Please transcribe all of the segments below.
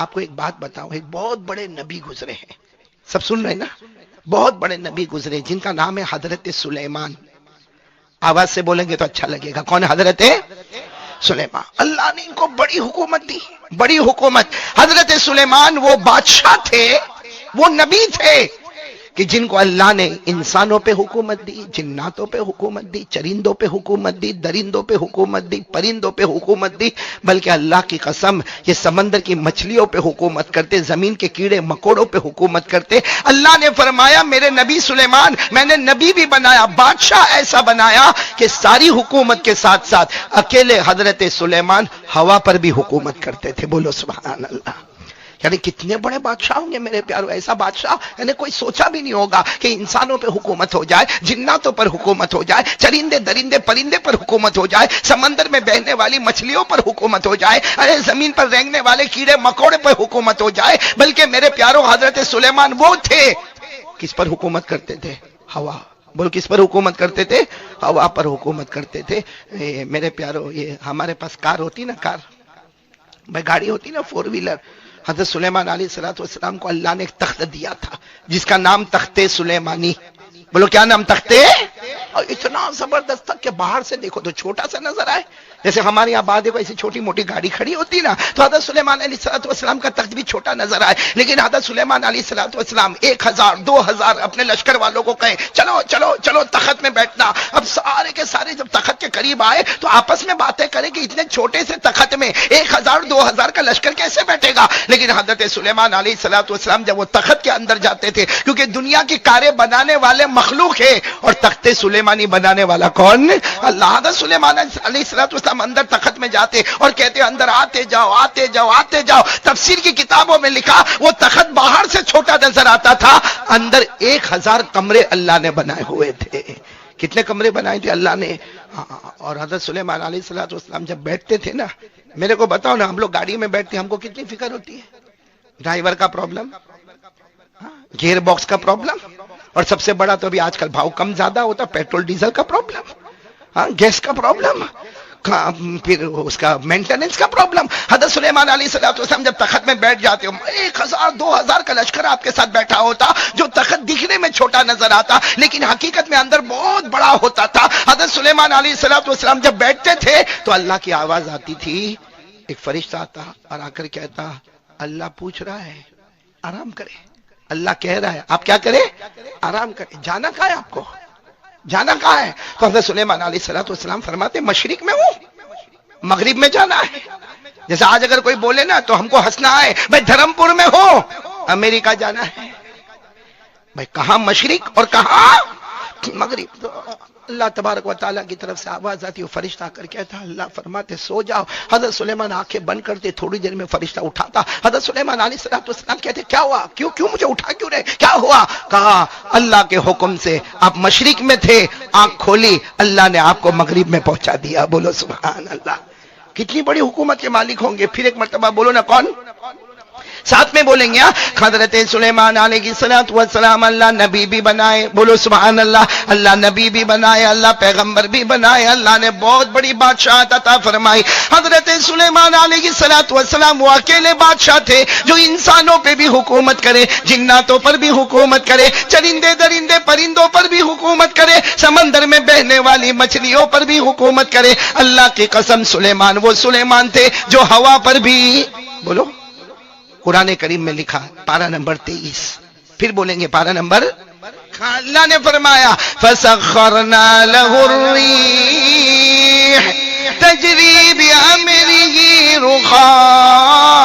آپ کو ایک بات بتاؤں، ایک بہت بڑے نبی گزرے ہیں، سب سن رہے نا؟ بہت بڑے نبی گزرے جن کا نام ہے حضرت سلیمان. آواز سے بولیں گے تو اچھا لگے گا. کون؟ حضرت سلیمان. اللہ نے ان کو بڑی حکومت دی، بڑی حکومت. حضرت سلیمان وہ بادشاہ تھے، وہ نبی تھے کہ جن کو اللہ نے انسانوں پہ حکومت دی، جناتوں پہ حکومت دی، چرندوں پہ حکومت دی، درندوں پہ حکومت دی، پرندوں پہ حکومت دی، بلکہ اللہ کی قسم یہ سمندر کی مچھلیوں پہ حکومت کرتے، زمین کے کیڑے مکوڑوں پہ حکومت کرتے. اللہ نے فرمایا میرے نبی سلیمان میں نے نبی بھی بنایا، بادشاہ ایسا بنایا کہ ساری حکومت کے ساتھ ساتھ اکیلے حضرت سلیمان ہوا پر بھی حکومت کرتے تھے. بولو سبحان اللہ. یعنی کتنے بڑے بادشاہ ہوں گے میرے پیارو. ایسا بادشاہ یعنی کوئی سوچا بھی نہیں ہوگا کہ انسانوں پہ حکومت ہو جائے، جناتوں پر حکومت ہو جائے، چرندے درندے پرندے پر حکومت ہو جائے، سمندر میں بہنے والی مچھلیوں پر حکومت ہو جائے، ارے زمین پر رینگنے والے کیڑے مکوڑے پر حکومت ہو جائے. بلکہ میرے پیارو حضرت سلیمان وہ تھے کس پر حکومت کرتے تھے؟ ہوا. بول کس پر حکومت کرتے تھے؟ ہوا پر حکومت کرتے تھے. میرے پیارو یہ ہمارے پاس کار ہوتی نا، کار بھائی گاڑی ہوتی نا، 4 ویلر. حضرت سلیمان علیہ السلام کو اللہ نے ایک تخت دیا تھا جس کا نام تخت سلیمانی. بولو کیا نام؟ تخت. اور اتنا زبردست تھا کہ باہر سے دیکھو تو چھوٹا سا نظر آئے. جیسے ہمارے یہاں بعد دیکھو ایسی چھوٹی موٹی گاڑی کھڑی ہوتی نا، تو حضرت سلیمان علیہ السلام کا تخت بھی چھوٹا نظر آئے. لیکن حضرت سلیمان علیہ السلام 1000 2000 اپنے لشکر والوں کو کہیں چلو چلو چلو تخت میں بیٹھنا. اب سارے کے سارے جب تخت کے قریب آئے تو آپس میں باتیں کریں کہ اتنے چھوٹے سے تخت میں 1000 2000 کا لشکر کیسے بیٹھے گا. لیکن حضرت سلیمان علیہ السلام جب وہ تخت کے اندر جاتے تھے، کیونکہ دنیا کی کاریں بنانے والے مخلوق ہے اور تخت سلیمانی بنانے والا کون؟ اللہ. حضرت سلیمان علیہ السلام اندر تخت میں جاتے اور کہتے اندر آتے جاؤ آتے جاؤ آتے جاؤ. تفسیر کی کتابوں میں لکھا وہ تخت باہر سے چھوٹا نظر آتا تھا، اندر 1000 کمرے اللہ نے بنائے ہوئے تھے. کتنے کمرے بنائے تھے اللہ نے. اور حضرت سلیمان علیہ السلام جب بیٹھتے تھے نا، میرے کو بتاؤ نا، ہم لوگ گاڑی میں بیٹھتے ہم کو کتنی فکر ہوتی ہے؟ ڈرائیور کا پرابلم، گیئر باکس کا پرابلم، اور سب سے بڑا تو ابھی آج کل بھاؤ کم زیادہ ہوتا پیٹرول ڈیزل کا پرابلم، گیس کا پرابلم، پھر اس کا مینٹیننس کا پرابلم. حضرت سلیمان علیہ السلام جب تخت میں بیٹھ جاتے ہو، 1000 2000 کا لشکر آپ کے ساتھ بیٹھا ہوتا، جو تخت دکھنے میں چھوٹا نظر آتا لیکن حقیقت میں اندر بہت بڑا ہوتا تھا. حضرت سلیمان علیہ السلام جب بیٹھتے تھے تو اللہ کی آواز آتی تھی، ایک فرشتہ آتا اور آ کر کہتا اللہ پوچھ رہا ہے آرام کرے. اللہ کہہ رہا ہے آپ کیا کریں؟ آرام کریں. جانا کہاں ہے آپ کو؟ جانا کہاں ہے؟ تو حضرت سلیمان علیہ السلام فرماتے مشرق میں ہوں، مغرب میں جانا ہے. جیسے آج اگر کوئی بولے نا تو ہم کو ہنسنا آئے، بھائی دھرم پور میں ہو، امریکہ جانا ہے. بھائی کہاں مشرق اور کہاں مغرب؟ تو اللہ تبارک و تعالیٰ کی طرف سے آواز آتی ہے، فرشتہ آ کر کہتا اللہ فرماتے سو جاؤ. حضرت سلیمان آنکھیں بند کرتے، تھوڑی دیر میں فرشتہ اٹھاتا. حضرت سلیمان علیہ السلام کہتے کیا ہوا؟ کیوں مجھے اٹھا کیوں رہے؟ کیا ہوا؟ کہا اللہ کے حکم سے آپ مشرق میں تھے، آنکھ کھولی، اللہ نے آپ کو مغرب میں پہنچا دیا. بولو سبحان اللہ. کتنی بڑی حکومت کے مالک ہوں گے. پھر ایک مرتبہ بولو نا کون؟ ساتھ میں بولیں گے. حضرت سلیمان علیہ السلام اللہ نبی بھی بنائے. بولو سبحان اللہ. اللہ نبی بھی بنائے، اللہ پیغمبر بھی بنائے، اللہ نے بہت بڑی بادشاہت عطا فرمائی. حضرت سلیمان علیہ السلام وہ اکیلے بادشاہ تھے جو انسانوں پہ بھی حکومت کرے، جناتوں پر بھی حکومت کرے، چرندے درندے پرندوں پر بھی حکومت کرے، سمندر میں بہنے والی مچھلیوں پر بھی حکومت کرے. اللہ کی قسم سلیمان وہ سلیمان تھے جو ہوا پر بھی. بولو قرآن کریم میں لکھا پارہ نمبر 23. پھر بولیں گے پارہ نمبر. اللہ نے فرمایا فَسَخَّرْنَا لَهُ الرِّيحَ تَجْرِي بِأَمْرِهِ رُخَاءً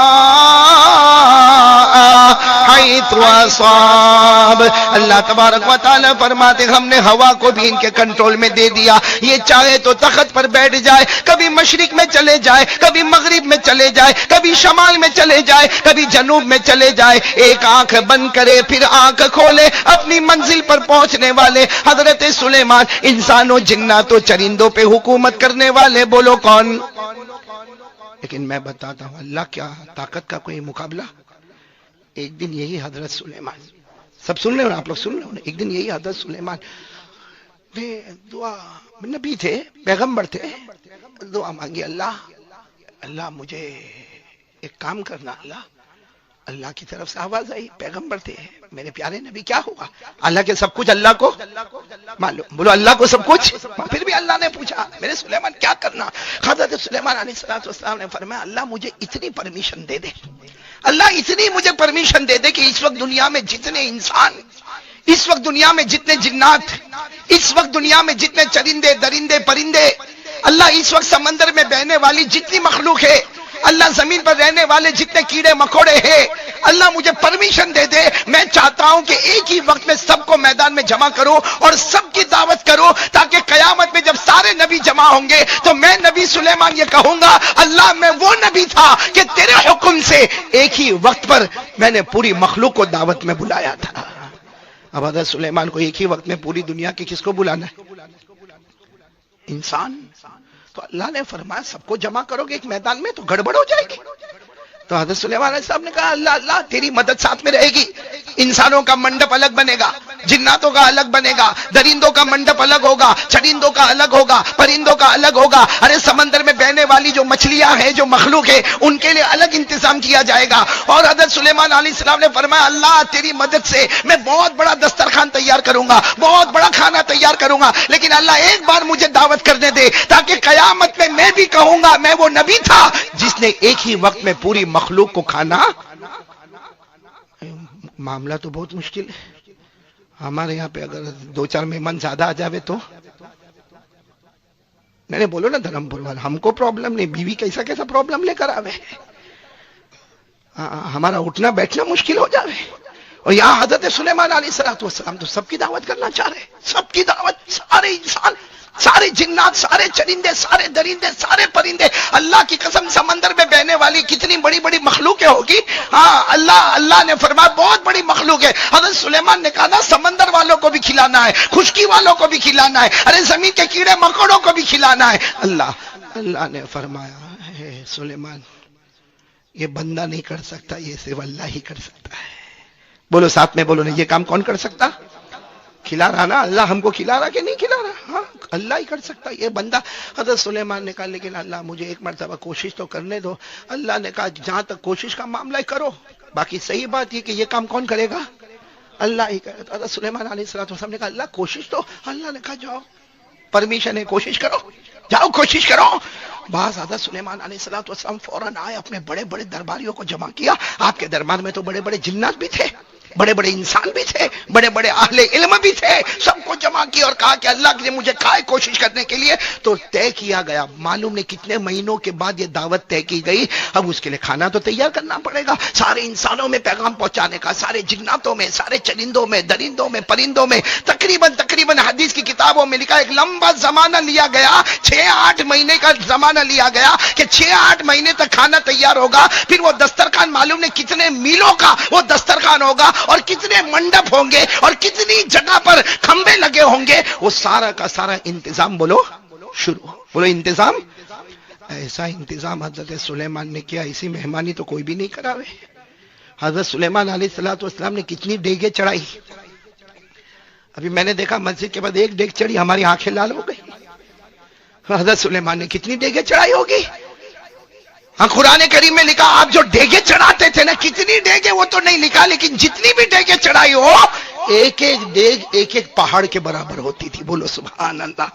حَيْثُ أَصَابَ. اللہ تبارک و تعالیٰ فرماتے ہم نے ہوا کو بھی ان کے کنٹرول میں دے دیا. یہ چاہے تو تخت پر بیٹھ جائے، کبھی مشرق میں چلے جائے، کبھی مغرب میں چلے جائے، کبھی شمال میں چلے جائے، کبھی جنوب میں چلے جائے. ایک آنکھ بند کرے پھر آنکھ کھولے، اپنی منزل پر پہنچنے والے حضرت سلیمان انسانوں جناتوں چرندوں پہ حکومت کرنے والے. بولو کون؟ لیکن میں بتاتا ہوں اللہ کیا طاقت کا کوئی مقابلہ. ایک دن یہی حضرت سلیمان، سب سن رہے ہو آپ لوگ سن رہے ہو، ایک دن یہی حضرت سلیمان دعا، نبی تھے پیغمبر تھے، دعا مانگی اللہ مجھے ایک کام کرنا. اللہ اللہ کی طرف سے آواز آئی، پیغمبر تھے میرے پیارے نبی، کیا ہوا؟ اللہ کے سب کچھ اللہ کو معلوم، بولو اللہ کو سب کچھ۔ پھر بھی اللہ نے پوچھا میرے سلیمان کیا کرنا؟ حضرت سلیمان علیہ السلام نے فرمایا اللہ مجھے اتنی پرمیشن دے دے، اللہ اتنی مجھے پرمیشن دے دے کہ اس وقت دنیا میں جتنے انسان، اس وقت دنیا میں جتنے جنات، اس وقت دنیا میں جتنے چرندے درندے پرندے، اللہ اس وقت سمندر میں بہنے والی جتنی مخلوق ہے، اللہ زمین پر رہنے والے جتنے کیڑے مکوڑے ہیں، اللہ مجھے پرمیشن دے دے، میں چاہتا ہوں کہ ایک ہی وقت میں سب کو میدان میں جمع کروں اور سب کی دعوت کروں، تاکہ قیامت میں جب سارے نبی جمع ہوں گے تو میں نبی سلیمان یہ کہوں گا اللہ میں وہ نبی تھا کہ تیرے حکم سے ایک ہی وقت پر میں نے پوری مخلوق کو دعوت میں بلایا تھا۔ اب حضرت سلیمان کو ایک ہی وقت میں پوری دنیا کی کس کو بلانا ہے؟ انسان۔ تو اللہ نے فرمایا سب کو جمع کرو گے ایک میدان میں تو گڑبڑ ہو جائے گی۔ تو حضرت سلیمان علیہ السلام نے کہا اللہ اللہ تیری مدد ساتھ میں رہے گی، انسانوں کا منڈپ الگ بنے گا، جناتوں کا الگ بنے گا، درندوں کا منڈپ الگ ہوگا، چرندوں کا الگ ہوگا، پرندوں کا الگ ہوگا، ارے سمندر میں بہنے والی جو مچھلیاں ہیں، جو مخلوق ہے، ان کے لیے الگ انتظام کیا جائے گا۔ اور حضرت سلیمان علیہ السلام نے فرمایا اللہ تیری مدد سے میں بہت بڑا دسترخوان تیار کروں گا، بہت بڑا کھانا تیار کروں گا، لیکن اللہ ایک بار مجھے دعوت کرنے دے تاکہ قیامت میں بھی کہوں گا میں وہ نبی تھا جس نے ایک ہی وقت میں پوری مخلوق کو کھانا۔ معاملہ تو بہت مشکل ہے، ہمارے یہاں پہ اگر 2-4 مہمان زیادہ آ جاوے تو میں نے بولو نا دھرمپور والا ہم کو پرابلم نہیں، بیوی کیسا کیسا پرابلم لے کر آوے، ہمارا اٹھنا بیٹھنا مشکل ہو جاوے۔ اور یہاں حضرت سلیمان علیہ السلام تو سب کی دعوت کرنا چاہ رہے، سب کی دعوت، سارے انسان، سارے جنات، سارے چرندے، سارے درندے، سارے پرندے، اللہ کی قسم سمندر میں بہنے والی کتنی بڑی بڑی مخلوقیں ہوگی، ہاں اللہ نے فرمایا بہت بڑی مخلوق ہے۔ حضرت سلیمان نے کہا نا سمندر والوں کو بھی کھلانا ہے، خشکی والوں کو بھی کھلانا ہے، ارے زمین کے کیڑے مکوڑوں کو بھی کھلانا ہے۔ اللہ نے فرمایا اے سلیمان یہ بندہ نہیں کر سکتا، یہ صرف اللہ ہی کر سکتا ہے۔ بولو ساتھ میں بولو نا، یہ کام کون کر سکتا؟ کھلا رہا نا اللہ، ہم کو کھلا رہا کہ نہیں کھلا رہا؟ ہاں اللہ ہی کر سکتا یہ بندہ۔ حضرت سلیمان نے کہا لیکن اللہ مجھے ایک مرتبہ کوشش تو کرنے دو۔ اللہ نے کہا جہاں تک کوشش کا معاملہ ہے کرو، باقی صحیح بات یہ کہ یہ کام کون کرے گا؟ اللہ ہی کرے گا۔ حضرت سلیمان علیہ السلام نے کہا اللہ کوشش تو، اللہ نے کہا جاؤ پرمیشن ہے کوشش کرو، جاؤ کوشش کرو۔ بعض حضرت سلیمان علیہ السلام فوراً آئے، اپنے بڑے بڑے درباریوں کو جمع کیا۔ آپ کے دربار میں تو بڑے بڑے جنات بھی تھے، بڑے بڑے انسان بھی تھے، بڑے بڑے اہل علم بھی تھے، سب کو جمع کیا اور کہا کہ اللہ نے مجھے کہا ہے کوشش کرنے کے لیے۔ تو طے کیا گیا، معلوم نہیں کتنے مہینوں کے بعد یہ دعوت طے کی گئی۔ اب اس کے لیے کھانا تو تیار کرنا پڑے گا، سارے انسانوں میں پیغام پہنچانے کا، سارے جناتوں میں، سارے چرندوں میں، درندوں میں، پرندوں میں، تقریباً حدیث کی کتابوں میں لکھا ایک لمبا زمانہ لیا گیا، 6-8 مہینے کا زمانہ لیا گیا کہ 6-8 مہینے تک کھانا تیار ہوگا۔ پھر وہ دسترخوان معلوم نہیں کتنے میلوں کا وہ دسترخوان ہوگا، اور کتنے منڈپ ہوں گے، اور کتنی جگہ پر کھمبے لگے ہوں گے، وہ سارا کا سارا انتظام بولو شروع، بولو انتظام۔ ایسا انتظام حضرت سلیمان نے کیا، اسی مہمانی تو کوئی بھی نہیں کراوے۔ حضرت سلیمان علیہ السلام نے کتنی دیگیں چڑھائی، ابھی میں نے دیکھا مسجد کے بعد ایک دیگ چڑھی ہماری آنکھیں لال ہو گئی۔ حضرت سلیمان نے کتنی دیگیں چڑھائی ہوگی؟ ہاں قرآن کریم میں لکھا آپ جو ڈیگے چڑھاتے تھے نا، کتنی ڈیگے وہ تو نہیں لکھا، لیکن جتنی بھی ڈیگے چڑھائی ہو ایک ایک ڈیگ ایک ایک پہاڑ کے برابر ہوتی تھی، بولو سبحان اللہ۔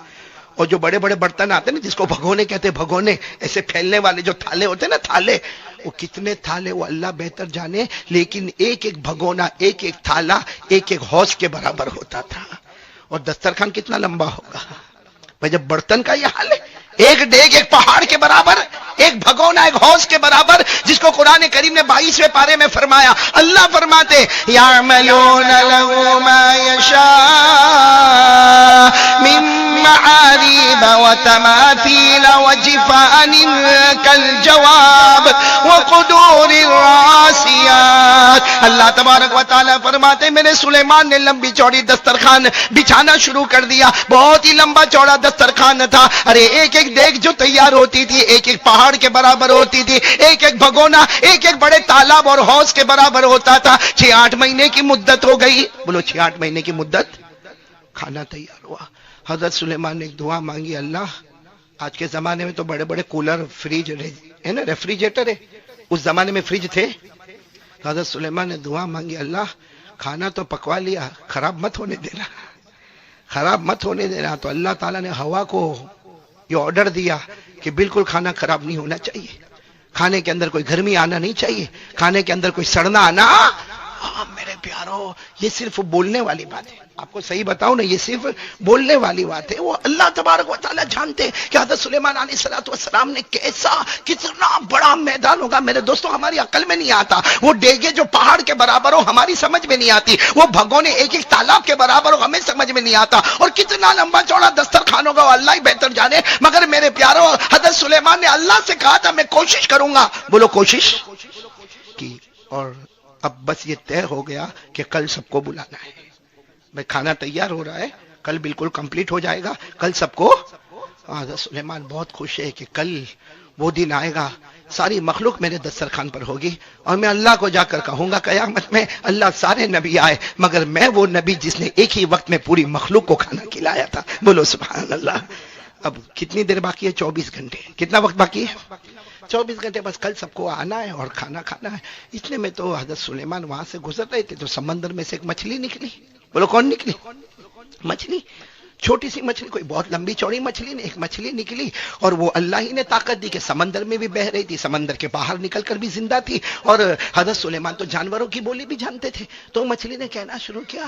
اور جو بڑے بڑے برتن آتے نا جس کو بھگونے کہتے، بھگونے ایسے پھیلنے والے جو تھالے ہوتے نا، تھالے، وہ کتنے تھالے وہ اللہ بہتر جانے، لیکن ایک ایک بھگونا، ایک ایک تھالا ایک ایک حوض کے برابر ہوتا تھا۔ اور دسترخوان کتنا لمبا ہوگا بھائی، جب برتن کا یہ حال ہے، ایک ڈیگ ایک پہاڑ کے برابر، ایک بھگونا ایک حوض کے برابر، جس کو قرآن کریم نے 22ویں پارے میں فرمایا، اللہ فرماتے یعملون له ما یشاء من محاريب وتماثيل وجفان كالجواب وقدور الراسيات۔ اللہ تبارک و تعالیٰ فرماتے میرے سلیمان نے لمبی چوڑی دسترخوان بچھانا شروع کر دیا، بہت ہی لمبا چوڑا دسترخوان تھا، ارے ایک ایک دیگ جو تیار ہوتی تھی ایک ایک پہاڑ کے برابر ہوتی تھی، ایک ایک بھگونا ایک ایک بڑے تالاب اور حوض کے برابر ہوتا تھا۔ 6-8 مہینے کی مدت ہو گئی، بولو 6-8 مہینے کی مدت، کھانا تیار ہوا۔ حضرت سلیمان نے ایک دعا مانگی، اللہ آج کے زمانے میں تو بڑے بڑے کولر، فریج ہے نا، ریفریجریٹر ہے، اس زمانے میں فریج تھے؟ حضرت سلیمان نے دعا مانگی، اللہ کھانا تو پکوا لیا، خراب مت ہونے دینا، خراب مت ہونے دینا۔ تو اللہ تعالیٰ نے ہوا کو یہ آرڈر دیا کہ بالکل کھانا خراب نہیں ہونا چاہیے، کھانے کے اندر کوئی گرمی آنا نہیں چاہیے، کھانے کے اندر کوئی سڑنا آنا۔ میرے پیارو، یہ صرف بولنے والی بات ہے، آپ کو صحیح بتاؤں نا، یہ صرف بولنے والی بات ہے۔ وہ اللہ تبارک و تعالیٰ جانتے کہ حضرت سلیمان علیہ السلام نے کیسا، کتنا بڑا میدان ہوگا۔ میرے دوستوں، ہماری عقل میں نہیں آتا، وہ ڈیگے جو پہاڑ کے برابر ہو ہماری سمجھ میں نہیں آتی، وہ بھگونے ایک ایک تالاب کے برابر ہو ہمیں سمجھ میں نہیں آتا، اور کتنا لمبا چوڑا دسترخوان ہوگا وہ اللہ ہی بہتر جانے۔ مگر میرے پیارو، حضرت سلیمان نے اللہ سے کہا تھا میں کوشش کروں گا، بولو کوشش کی، اور اب بس یہ طے ہو گیا کہ کل سب کو بلانا ہے۔ بھائی کھانا تیار ہو رہا ہے، کل بالکل کمپلیٹ ہو جائے گا، کل سب کو۔ حضرت سلیمان بہت خوش ہے کہ کل وہ دن آئے گا، ساری مخلوق میرے دسترخوان پر ہوگی، اور میں اللہ کو جا کر کہوں گا قیامت میں اللہ سارے نبی آئے مگر میں وہ نبی جس نے ایک ہی وقت میں پوری مخلوق کو کھانا کھلایا تھا۔ بولو سبحان اللہ۔ اب کتنی دیر باقی ہے؟ 24 گھنٹے۔ کتنا وقت باقی ہے؟ 24 گھنٹے، بس کل سب کو آنا ہے اور کھانا کھانا ہے۔ اتنے میں تو حضرت سلیمان وہاں سے گزر رہے تھے تو سمندر میں سے ایک مچھلی نکلی۔ بولو کون نکلی؟ مچھلی، چھوٹی سی مچھلی، کوئی بہت لمبی چوڑی مچھلی نہیں، ایک مچھلی نکلی، اور وہ اللہ ہی نے طاقت دی کہ سمندر میں بھی بہ رہی تھی، سمندر کے باہر نکل کر بھی زندہ تھی، اور حضرت سلیمان تو جانوروں کی بولی بھی جانتے تھے۔ تو مچھلی نے کہنا شروع کیا،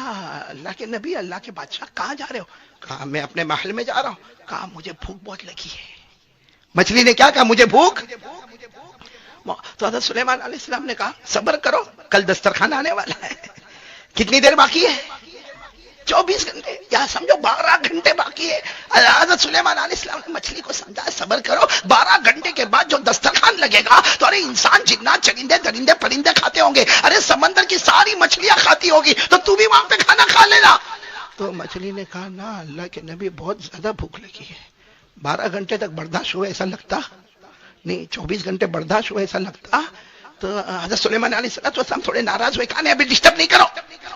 اللہ کے نبی، اللہ کے بادشاہ کہاں جا رہے ہو؟ کہا میں اپنے محل میں جا رہا ہوں۔ کہا مجھے بھوک بہت لگی ہے۔ مچھلی نے کیا کہا؟ مجھے بھوک۔ تو حضرت سلیمان علیہ السلام نے کہا صبر کرو، کل دسترخوان آنے والا ہے۔ کتنی دیر باقی ہے؟ 24 گھنٹے، یا سمجھو 12 گھنٹے باقی ہے۔ حضرت سلیمان علیہ السلام نے مچھلی کو سمجھا صبر کرو، 12 گھنٹے کے بعد جو دسترخوان لگے گا تو ارے انسان، جنات، چرندے، درندے، پرندے کھاتے ہوں گے، ارے سمندر کی ساری مچھلیاں کھاتی ہوگی، تو تو بھی وہاں پہ کھانا کھا لینا۔ تو مچھلی نے کہا نہ اللہ کے نبی، بہت زیادہ بھوک لگی ہے، 12 گھنٹے تک برداشت ہوئے ایسا لگتا نہیں، 24 گھنٹے برداشت ہوئے ایسا لگتا۔ تو حضرت سلیمان علیہ السلام تھوڑے ناراض ہوئے، کہا نہیں ابھی ڈسٹرب نہیں کرو،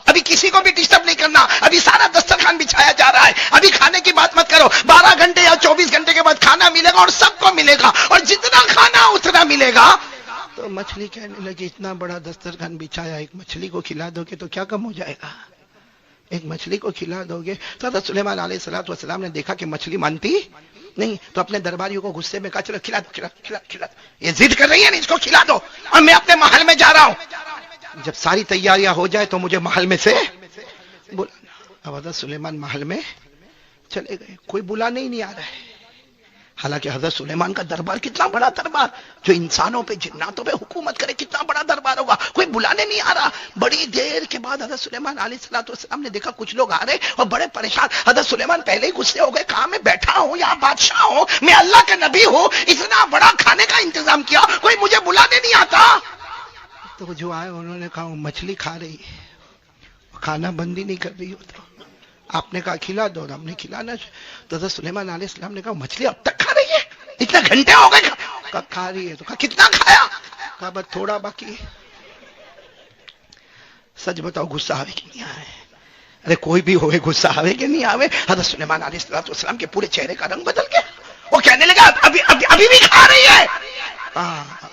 ابھی کسی کو بھی ڈسٹرب نہیں کرنا، ابھی سارا دسترخوان بچھایا جا رہا ہے، ابھی کھانے کی بات مت کرو، 12 گھنٹے یا 24 گھنٹے کے بعد کھانا ملے گا اور سب کو ملے گا، اور جتنا کھانا اتنا ملے گا۔ تو مچھلی کہنے لگی اتنا بڑا دسترخوان بچھایا، ایک مچھلی کو کھلا دو گے تو کیا کم ہو جائے گا؟ ایک مچھلی کو کھلا دو گے؟ تو حضرت سلیمان علیہ السلام نے دیکھا کہ مچھلی مانتی نہیں، تو اپنے درباریوں کو غصے میں کہا چلو کھلا دو، کھلا دو، کھلا دو، کھلا دو، یہ ضد کر رہی ہے نا، اس کو کھلا دو، اور میں اپنے محل میں جا رہا ہوں، جب ساری تیاریاں ہو جائے تو مجھے محل میں سے بلانا۔ اب حضرت سلیمان محل میں چلے گئے، کوئی بلانے ہی نہیں آ رہا ہے، حالانکہ حضرت سلیمان کا دربار کتنا بڑا دربار، جو انسانوں پہ جناتوں پہ حکومت کرے، کتنا بڑا دربار ہوگا، کوئی بلانے نہیں آ رہا۔ بڑی دیر کے بعد حضرت سلیمان علیہ السلام نے دیکھا کچھ لوگ آ رہے اور بڑے پریشان۔ حضرت سلیمان پہلے ہی غصے ہو گئے، کہا میں بیٹھا ہوں یہاں بادشاہ ہوں، میں اللہ کے نبی ہوں، اتنا بڑا کھانے کا انتظام کیا، کوئی مجھے بلانے نہیں آتا۔ تو جو آئے انہوں نے کہا مچھلی کھا رہی ہے، کھانا بندی نہیں کر رہی ہوتا، آپ نے کہا کھلا دو، اور ہم نے کھلانا۔ تو حضرت سلیمان علیہ السلام نے کہا مچھلی اب تک کھا رہی ہے، اتنے گھنٹے ہو گئے؟ کہا کھا رہی ہے۔ تو کہا کتنا کھایا؟ کہا بس تھوڑا باقی ہے۔ سچ بتاؤ غصہ آوے کہ نہیں آوے؟ ارے کوئی بھی ہوئے غصہ آوے کہ نہیں آوے؟ حضرت سلیمان علیہ السلام کے پورے چہرے کا رنگ بدل گیا، وہ کہنے لگا ابھی بھی کھا رہی ہے،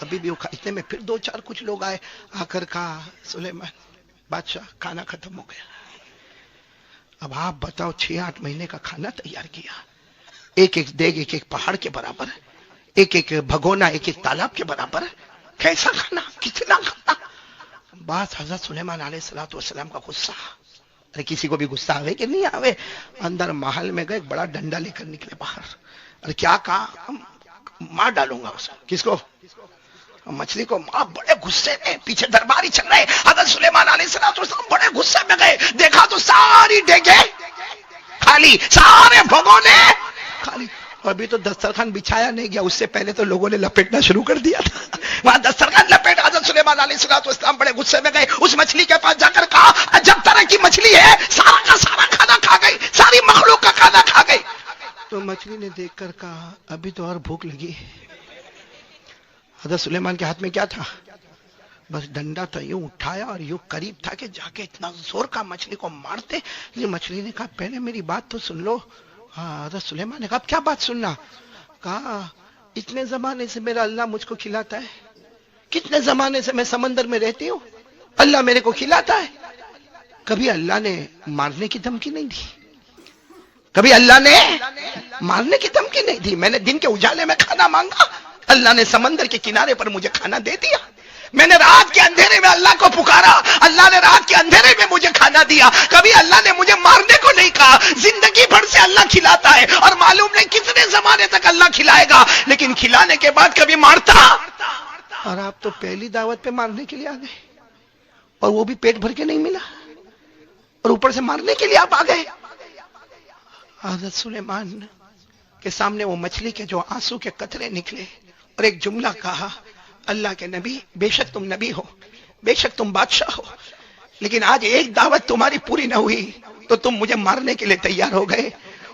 ابھی بھی وہ کھا۔ اتنے میں پھر 2-4 کچھ لوگ آئے، آ کر کہا سلیمان بادشاہ کھانا ختم ہو گیا۔ اب آپ بتاؤ 6-8 مہینے کا کھانا تیار کیا، ایک ایک دیگ ایک ایک پہاڑ کے برابر، ایک ایک بھگونا ایک ایک تالاب کے برابر، کیسا کھانا، کتنا کھانا؟ بات حضرت سلیمان علیہ السلام کا غصہ، ارے کسی کو بھی غصہ آوے کہ نہیں آوے؟ اندر محل میں گئے، ایک بڑا ڈنڈا لے کر نکلے باہر، ارے کیا کہا؟ مار ڈالوں گا اسے۔ کس کو؟ مچھلی کو۔ بڑے غصے میں پیچھے درباری چل رہے، حضرت سلیمان علیہ السلام بڑے غصے میں گئے، دیکھا تو ساری ڈیگے خالی، سارے بھگونے خالی، ابھی تو دسترخوان بچھایا نہیں گیا، اس سے پہلے تو لوگوں نے لپیٹنا شروع کر دیا تھا، وہاں دسترخوان لپیٹ۔ حضرت سلیمان علیہ السلام بڑے غصے میں گئے، اس مچھلی کے پاس جا کر کہا عجب طرح کی مچھلی ہے، سارا کا سارا کھانا کھا گئی، ساری مخلوق کا کھانا کھا گئی۔ تو مچھلی نے دیکھ کر کہا ابھی تو اور بھوک لگی ہے۔ حضرت سلیمان کے ہاتھ میں کیا تھا؟ بس ڈنڈا تھا، یوں اٹھایا اور یوں قریب تھا کہ جا کے اتنا زور کا مچھلی کو مارتے۔ یہ مچھلی نے کہا پہلے میری بات تو سن لو۔ حضرت سلیمان نے کہا کیا بات سننا؟ کہا اتنے زمانے سے میرا اللہ مجھ کو کھلاتا ہے، کتنے زمانے سے میں سمندر میں رہتی ہوں، اللہ میرے کو کھلاتا ہے. کبھی اللہ نے مارنے کی دھمکی نہیں دی. کبھی اللہ نے مارنے کی دھمکی نہیں دی. میں نے دن کے اجالے میں کھانا مانگا, اللہ نے سمندر کے کنارے پر مجھے کھانا دے دیا. میں نے رات کے اندھیرے میں اللہ کو پکارا, اللہ نے رات کے اندھیرے میں مجھے کھانا دیا. کبھی اللہ نے مجھے مارنے کو نہیں کہا. زندگی بھر سے اللہ کھلاتا ہے اور معلوم نہیں کتنے زمانے تک اللہ کھلائے گا, لیکن کھلانے کے بعد کبھی مارتا. اور آپ تو پہلی دعوت پہ مارنے کے لیے آ گئے, اور وہ بھی پیٹ بھر کے نہیں ملا, اور اوپر سے مارنے کے لیے آپ آ گئے. حضرت سلیمان کے سامنے وہ مچھلی کے جو آنسو کے قطرے نکلے اور ایک جملہ کہا, اللہ کے نبی بے شک تم نبی ہو, بے شک تم بادشاہ ہو, لیکن آج ایک دعوت تمہاری پوری نہ ہوئی تو تم مجھے مارنے کے لیے تیار ہو گئے.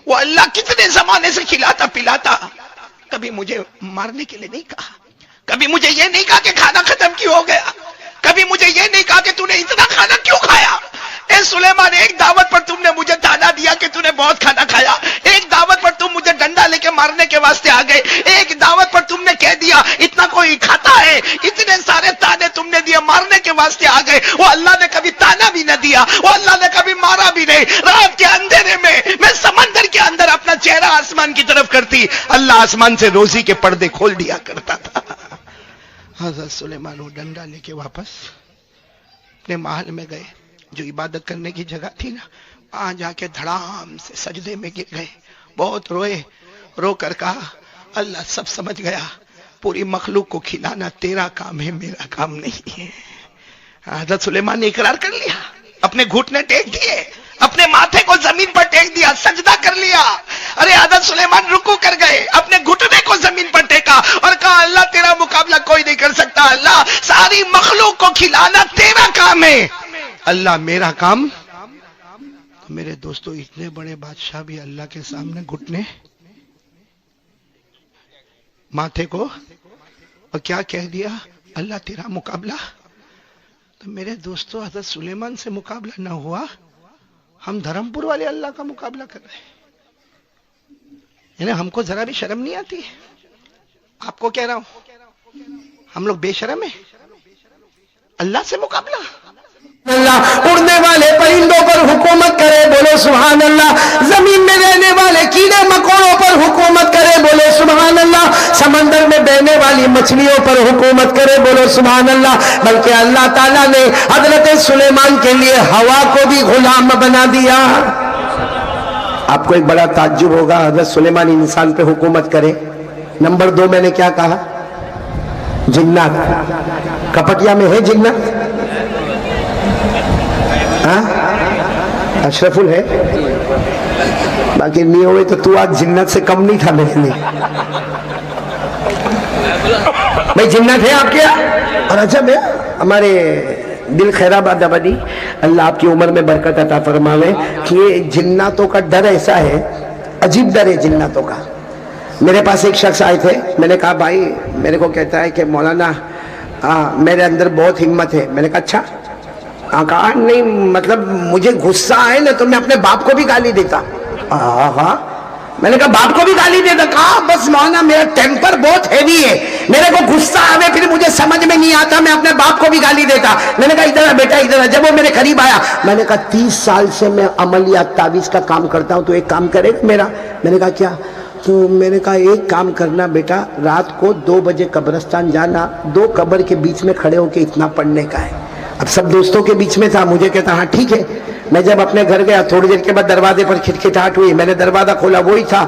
وہ اللہ کتنے زمانے سے کھلاتا پلاتا, کبھی مجھے مارنے کے لیے نہیں کہا. کبھی مجھے یہ نہیں کہا کہ کھانا ختم کیوں ہو گیا. کبھی مجھے یہ نہیں کہا کہ تو نے اتنا کھانا کیوں کھایا. اے سلیمان, ایک دعوت پر تم نے مجھے تانا دیا کہ تو نے بہت کھانا کھایا. ایک دعوت پر تم مجھے ڈنڈا لے کے مارنے کے واسطے آ گئے. ایک دعوت پر تم نے کہہ دیا اتنا کوئی کھاتا ہے. اتنے سارے تانے تم نے دیے, مارنے کے واسطے آ گئے. وہ اللہ نے کبھی تانا بھی نہ دیا, وہ اللہ نے کبھی مارا بھی نہیں. رات کے اندھیرے میں سمندر کے اندر اپنا چہرہ آسمان کی طرف کرتی, اللہ آسمان سے روزی کے پردے کھول دیا کرتا تھا. حضرت سلیمان وہ ڈنڈا لے کے واپس اپنے محل میں گئے. جو عبادت کرنے کی جگہ تھی نا, وہاں جا کے دھڑام سے سجدے میں گر گئے. بہت روئے, رو کر کہا اللہ سب سمجھ گیا, پوری مخلوق کو کھلانا تیرا کام ہے, میرا کام نہیں ہے. حضرت سلیمان نے اقرار کر لیا, اپنے گھٹنے ٹیک دیے, اپنے ماتھے کو زمین پر ٹیک دیا, سجدہ کر لیا. ارے حضرت سلیمان رکوع کر گئے, اپنے گھٹنے کو زمین پر ٹیکا اور کہا اللہ تیرا مقابلہ کوئی نہیں کر سکتا. اللہ ساری مخلوق کو کھلانا تیرا کام ہے, اللہ میرا کام. میرے دوستو, اتنے بڑے بادشاہ بھی اللہ کے سامنے گھٹنے, ماتھے کو, اور کیا کہہ دیا اللہ تیرا مقابلہ. تو میرے دوستو, حضرت سلیمان سے مقابلہ نہ ہوا, ہم دھرم پور والے اللہ کا مقابلہ کر رہے ہیں. یعنی ہم کو ذرا بھی شرم نہیں آتی. آپ کو کہہ رہا ہوں, ہم لوگ بے شرم ہیں. اللہ سے مقابلہ. اللہ اڑنے والے پرندوں پر حکومت کرے, بولو سبحان اللہ. زمین میں رہنے والے کیڑے مکوڑوں پر حکومت کرے, بولو سبحان اللہ. سمندر میں بہنے والی مچھلیوں پر حکومت کرے, بولو سبحان اللہ. بلکہ اللہ تعالیٰ نے حضرت سلیمان کے لیے ہوا کو بھی غلام بنا دیا. آپ کو ایک بڑا تعجب ہوگا, حضرت سلیمان انسان پہ حکومت کرے. نمبر 2 میں نے کیا کہا, جنات. کپٹیا میں ہے جنات, اشرف ہے, باقی نہیں ہوئے تو آج جنت سے کم نہیں تھا میرے لیے. بھائی جنت ہے آپ کیا. اور اچھا میں ہمارے دل خیرآباد آبادی, اللہ آپ کی عمر میں برکت عطا فرماوے, کہ یہ جناتوں کا ڈر ایسا ہے, عجیب ڈر ہے جناتوں کا. میرے پاس ایک شخص آئے تھے, میں نے کہا بھائی, میرے کو کہتا ہے کہ مولانا میرے اندر بہت ہمت ہے. میں نے کہا اچھا. کہا نہیں مطلب مجھے غصہ آئے نا تو میں اپنے باپ کو بھی گالی دیتا. ہاں میں نے کہا باپ کو بھی گالی دیتا. کہا بس مولانا میرا ٹیمپر بہت ہیوی ہے, میرے کو غصہ آوے پھر مجھے سمجھ میں نہیں آتا, میں اپنے باپ کو بھی گالی دیتا. میں نے کہا ادھر آ بیٹا, ادھر آ. جب وہ میرے قریب آیا, میں نے کہا 30 سال سے میں عملیات تعویذ کا کام کرتا ہوں, تو ایک کام کرے میرا. میں نے کہا کیا. تو میں نے کہا ایک کام کرنا بیٹا, رات کو 2 بجے قبرستان جانا, 2 قبر کے بیچ میں کھڑے ہو کے اتنا پڑھنے کا ہے. اب سب دوستوں کے بیچ میں تھا, مجھے کہتا ہاں ٹھیک ہے. میں جب اپنے گھر گیا, تھوڑی دیر کے بعد دروازے پر کھٹکھٹاہٹ ہوئی, میں نے دروازہ کھولا, وہی تھا.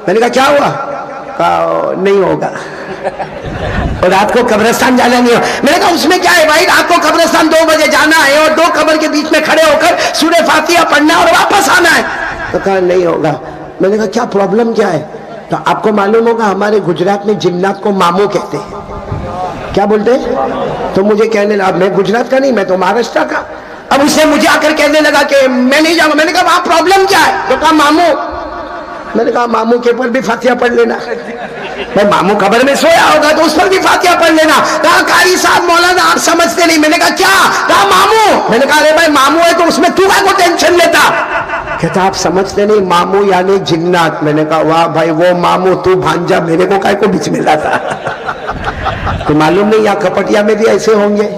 میں نے کہا کیا ہوا. کہا نہیں ہوگا, اور رات کو قبرستان جانا نہیں ہو. میں نے کہا اس میں کیا ہے بھائی, رات کو قبرستان 2 بجے جانا ہے اور 2 قبر کے بیچ میں کھڑے ہو کر سورہ فاتحہ پڑھنا اور واپس آنا ہے. تو کہا نہیں ہوگا. میں نے کہا کیا پرابلم کیا ہے. تو آپ کو معلوم ہوگا ہمارے گجرات میں جنات کو ماموں کہتے ہیں. کیا بولتے ہیں. تو مجھے کہنے لگا, میں گجرات کا نہیں, میں تو مہاراشٹر کا. اب اس نے مجھے آ کر کہنے لگا کہ میں نہیں جاؤں. میں نے کہا وہاں پرابلم کیا ہے. تو کہا ماموں. میں نے کہا ماموں کے اوپر بھی فاتحہ پڑھ لینا. میں ماموں قبر میں سویا ہوگا تو اس پر بھی فاتحہ پڑھ لینا. کہا قاری صاحب مولانا آپ سمجھتے نہیں. میں نے کہا کیا. کہا ماموں. میں نے کہا ارے بھائی ماموں ہے تو اس میں تو کو ٹینشن لیتا. کہتا آپ سمجھتے نہیں, ماموں یعنی جنات. میں نے کہا واہ بھائی, وہ ماموں تو بھانجا, میرے کو کائے کو بیچ میں لاتا. تو معلوم نہیں یہاں کپٹیا میں بھی ایسے ہوں گے.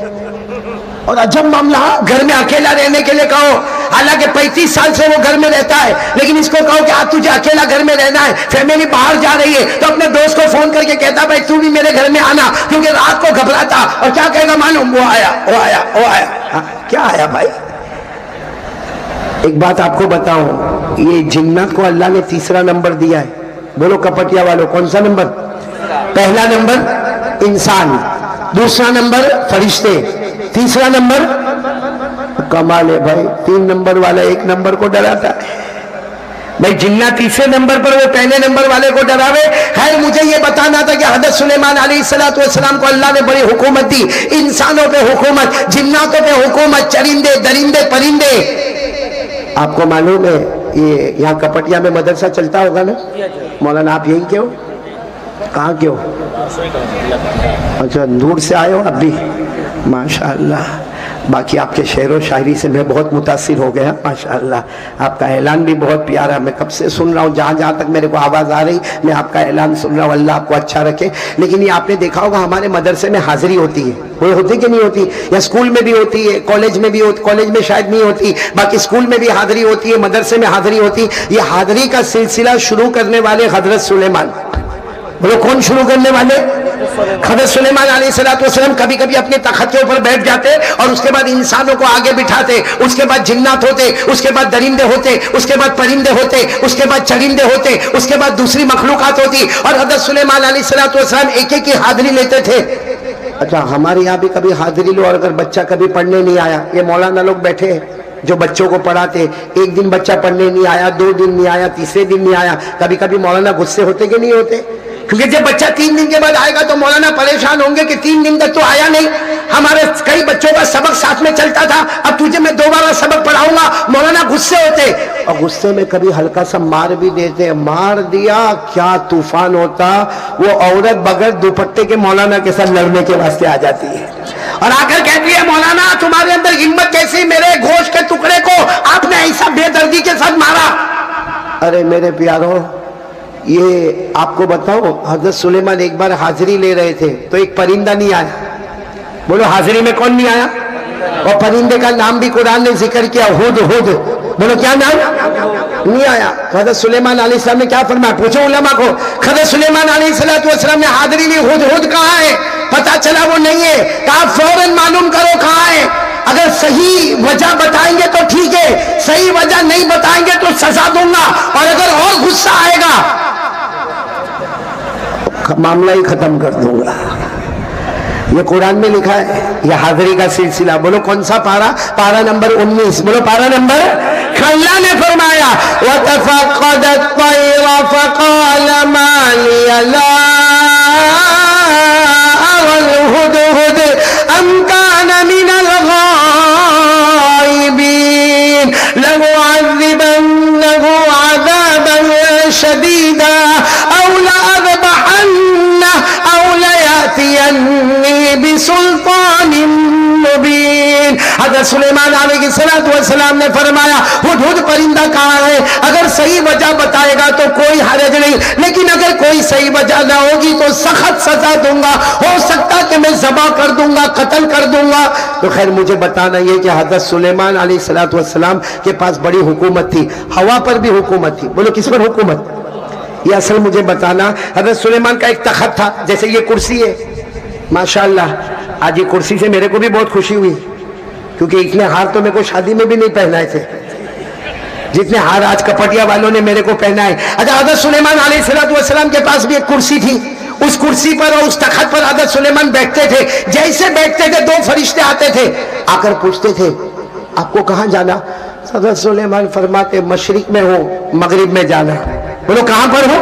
اور عجب معاملہ، گھر میں اکیلا رہنے کے لیے کہو، حالانکہ 35 سال سے وہ گھر میں رہتا ہے، لیکن اس کو کہو کہ آج تجھے اکیلا گھر میں رہنا ہے، فیملی باہر جا رہی ہے، تو اپنے دوست کو فون کر کے کہتا بھائی تو بھی میرے گھر میں آنا، کیونکہ رات کو گھبراتا، اور کیا کہے گا معلوم؟ وہ آیا۔ کیا آیا بھائی؟ ایک بات آپ کو بتاؤں، یہ جنات کو اللہ نے تیسرا نمبر دیا ہے۔ بولو کپٹیا والوں، کون سا نمبر؟ پہلا نمبر انسان، دوسرا نمبر فرشتے، تیسرا نمبر کمال ہے بھائی۔ 3 نمبر والا 1 نمبر کو ڈراتا ہے بھائی، جنات تیسرے نمبر پر وہ پہلے نمبر والے کو ڈراوے۔ خیر مجھے یہ بتانا تھا کہ حضرت سلیمان علیہ السلام کو اللہ نے بڑی حکومت دی، انسانوں پہ حکومت، جناتوں پہ حکومت، چرندے درندے پرندے۔ آپ کو معلوم ہے یہ یہاں کپٹیا میں مدرسہ چلتا ہوگا نا مولانا؟ آپ یہیں کے ہو؟ کہاں کے ہو؟ اچھا دور سے آئے ہو اب بھی؟ ماشاءاللہ۔ باقی آپ کے شعر و شاعری سے میں بہت متاثر ہو گیا ماشاءاللہ۔ آپ کا اعلان بھی بہت پیارا، میں کب سے سن رہا ہوں، جہاں تک میرے کو آواز آ رہی میں آپ کا اعلان سن رہا ہوں، اللہ آپ کو اچھا رکھے۔ لیکن یہ آپ نے دیکھا ہوگا ہمارے مدرسے میں حاضری ہوتی ہے، وہ ہوتی کہ نہیں ہوتی؟ یا اسکول میں بھی ہوتی ہے، کالج میں بھی ہوتی، کالج میں شاید نہیں ہوتی، باقی اسکول میں بھی حاضری ہوتی ہے، مدرسے میں حاضری ہوتی۔ یہ حاضری کا سلسلہ شروع کرنے والے حضرت سلیمان، بولو کون شروع کرنے والے؟ حضرت سلیمان علیہ السلام کبھی کبھی اپنے تخت کے اوپر بیٹھ جاتے اور اس کے بعد انسانوں کو آگے بٹھاتے، اس کے بعد جنات ہوتے، اس کے بعد درندے ہوتے، اس کے بعد پرندے ہوتے، اس کے بعد چرندے ہوتے، اس کے بعد دوسری مخلوقات ہوتی، اور حضرت سلیمان علیہ السلام ایک ایک کی حاضری لیتے تھے۔ اچھا ہمارے یہاں بھی کبھی حاضری لو، اور اگر بچہ کبھی پڑھنے نہیں آیا، یہ مولانا لوگ بیٹھے ہیں جو بچوں کو پڑھاتے، ایک دن بچہ پڑھنے نہیں آیا، 2 دن نہیں آیا، تیسرے دن نہیں آیا، کبھی کبھی مولانا غصے ہوتے کہ نہیں ہوتے؟ کیونکہ جب بچہ 3 دن کے بعد آئے گا تو مولانا پریشان ہوں گے کہ 3 دن تک تو آیا نہیں، ہمارے کئی بچوں کا سبق ساتھ میں چلتا تھا، اب تجھے میں دوبارہ سبق پڑھاؤں گا، مولانا غصے ہوتے، اور غصے میں کبھی ہلکا سا مار بھی دیتے، مار دیا کیا طوفان ہوتا، وہ عورت بغیر دوپٹے کے مولانا کے ساتھ لڑنے کے واسطے آ جاتی ہے اور آ کر کہتی ہے مولانا تمہارے اندر ہمت کیسی، میرے گوشت کے ٹکڑے کو آپ نے ایسا بے دردی کے ساتھ مارا۔ ارے میرے پیارو، یہ آپ کو بتاؤ، حضرت سلیمان ایک بار حاضری لے رہے تھے تو ایک پرندہ نہیں آیا، بولو حاضری میں کون نہیں آیا؟ اور پرندے کا نام بھی قرآن نے ذکر کیا، ہود ہود، بولو کیا نام؟ نہیں آیا۔ حضرت سلیمان علیہ السلام نے کیا فرمایا؟ پوچھو علماء کو، حضرت سلیمان علیہ السلام نے حاضری لی، ہود ہود کہاں ہے؟ پتا چلا وہ نہیں ہے، کہا فوراً معلوم کرو کہاں ہے، اگر صحیح وجہ بتائیں گے تو ٹھیک ہے، صحیح وجہ نہیں بتائیں گے تو سزا دوں گا، اور اگر اور غصہ آئے گا معاملہ ہی ختم کر دوں گا۔ یہ قرآن میں لکھا ہے، یہ حاضری کا سلسلہ۔ بولو کون سا پارہ؟ پارہ نمبر 19، بولو پارہ نمبر۔ اللہ نے فرمایا وَتَفَقَّدَ الطَّيْرَ فَقَالَ مَا لِيَ لَا أَرَى الْهُدْهُدَ أَمْ كَانَ مِنَ الْغَائِبِينَ لَأُعَذِّبَنَّهُ عَذَابًا شَدِيدًا أَوْ لَأَذْبَحَنَّهُ أَوْ لَيَأْتِيَنِّي بِسُلْطَانٍ مُبِينٍ۔ حضرت سلیمان علیہ السلام نے فرمایا ہدہد پرندہ کہاں ہے؟ اگر صحیح وجہ بتائے گا تو کوئی حرج نہیں، لیکن اگر کوئی صحیح وجہ نہ ہوگی تو سخت سزا دوں گا، ہو سکتا کہ میں ذبح کر دوں گا، قتل کر دوں گا۔ تو خیر مجھے بتانا یہ کہ حضرت سلیمان علیہ السلام کے پاس بڑی حکومت تھی، ہوا پر بھی حکومت تھی، بولو کس پر حکومت؟ یہ اصل مجھے بتانا، حضرت سلیمان کا ایک تخت تھا، جیسے یہ کرسی ہے ماشاءاللہ، آج یہ کرسی سے میرے کو بھی بہت خوشی ہوئی، کیونکہ اتنے ہار تو میرے کو شادی میں بھی نہیں پہنائے تھے جتنے ہار آج کپٹیا والوں نے میرے کو پہنائے۔ اچھا حضرت سلیمان علیہ السلام کے پاس بھی ایک کرسی تھی، اس کرسی پر اور اس تخت پر حضرت سلیمان بیٹھتے تھے، جیسے بیٹھتے تھے 2 فرشتے آتے تھے، آ کر پوچھتے تھے آپ کو کہاں جانا؟ حضرت سلیمان فرماتے مشرق میں ہو، مغرب میں جانا۔ بولو کہاں پر ہو؟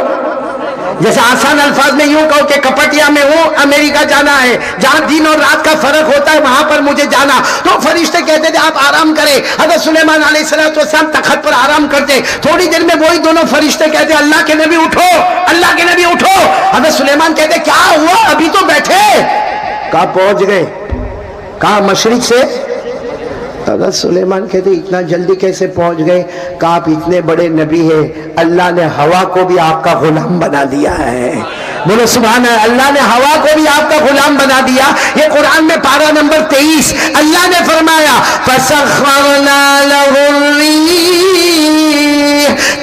جیسے آسان الفاظ میں یوں کہو کہ کپٹیا میں ہوں، امریکہ جانا ہے، جہاں دن اور رات کا فرق ہوتا ہے وہاں پر مجھے جانا۔ تو فرشتے کہتے تھے آپ آرام کریں، حضرت سلیمان علیہ السلام تخت پر آرام کرتے، تھوڑی دیر میں وہی دونوں فرشتے کہتے اللہ کے نبی اٹھو، اللہ کے نبی اٹھو۔ حضرت سلیمان کہتے کیا ہوا؟ ابھی تو بیٹھے۔ کہاں پہنچ گئے؟ کہاں؟ مشرق سے۔ حضرت سلیمان کہتے اتنا جلدی کیسے پہنچ گئے؟ کہ آپ اتنے بڑے نبی ہیں، اللہ نے ہوا کو بھی آپ کا غلام بنا دیا ہے، بولو سبحان اللہ. اللہ نے ہوا کو بھی آپ کا غلام بنا دیا. یہ قرآن میں پارہ نمبر 23 اللہ نے فرمایا فَسَخَّرْنَا لَهُ الرِّيحَ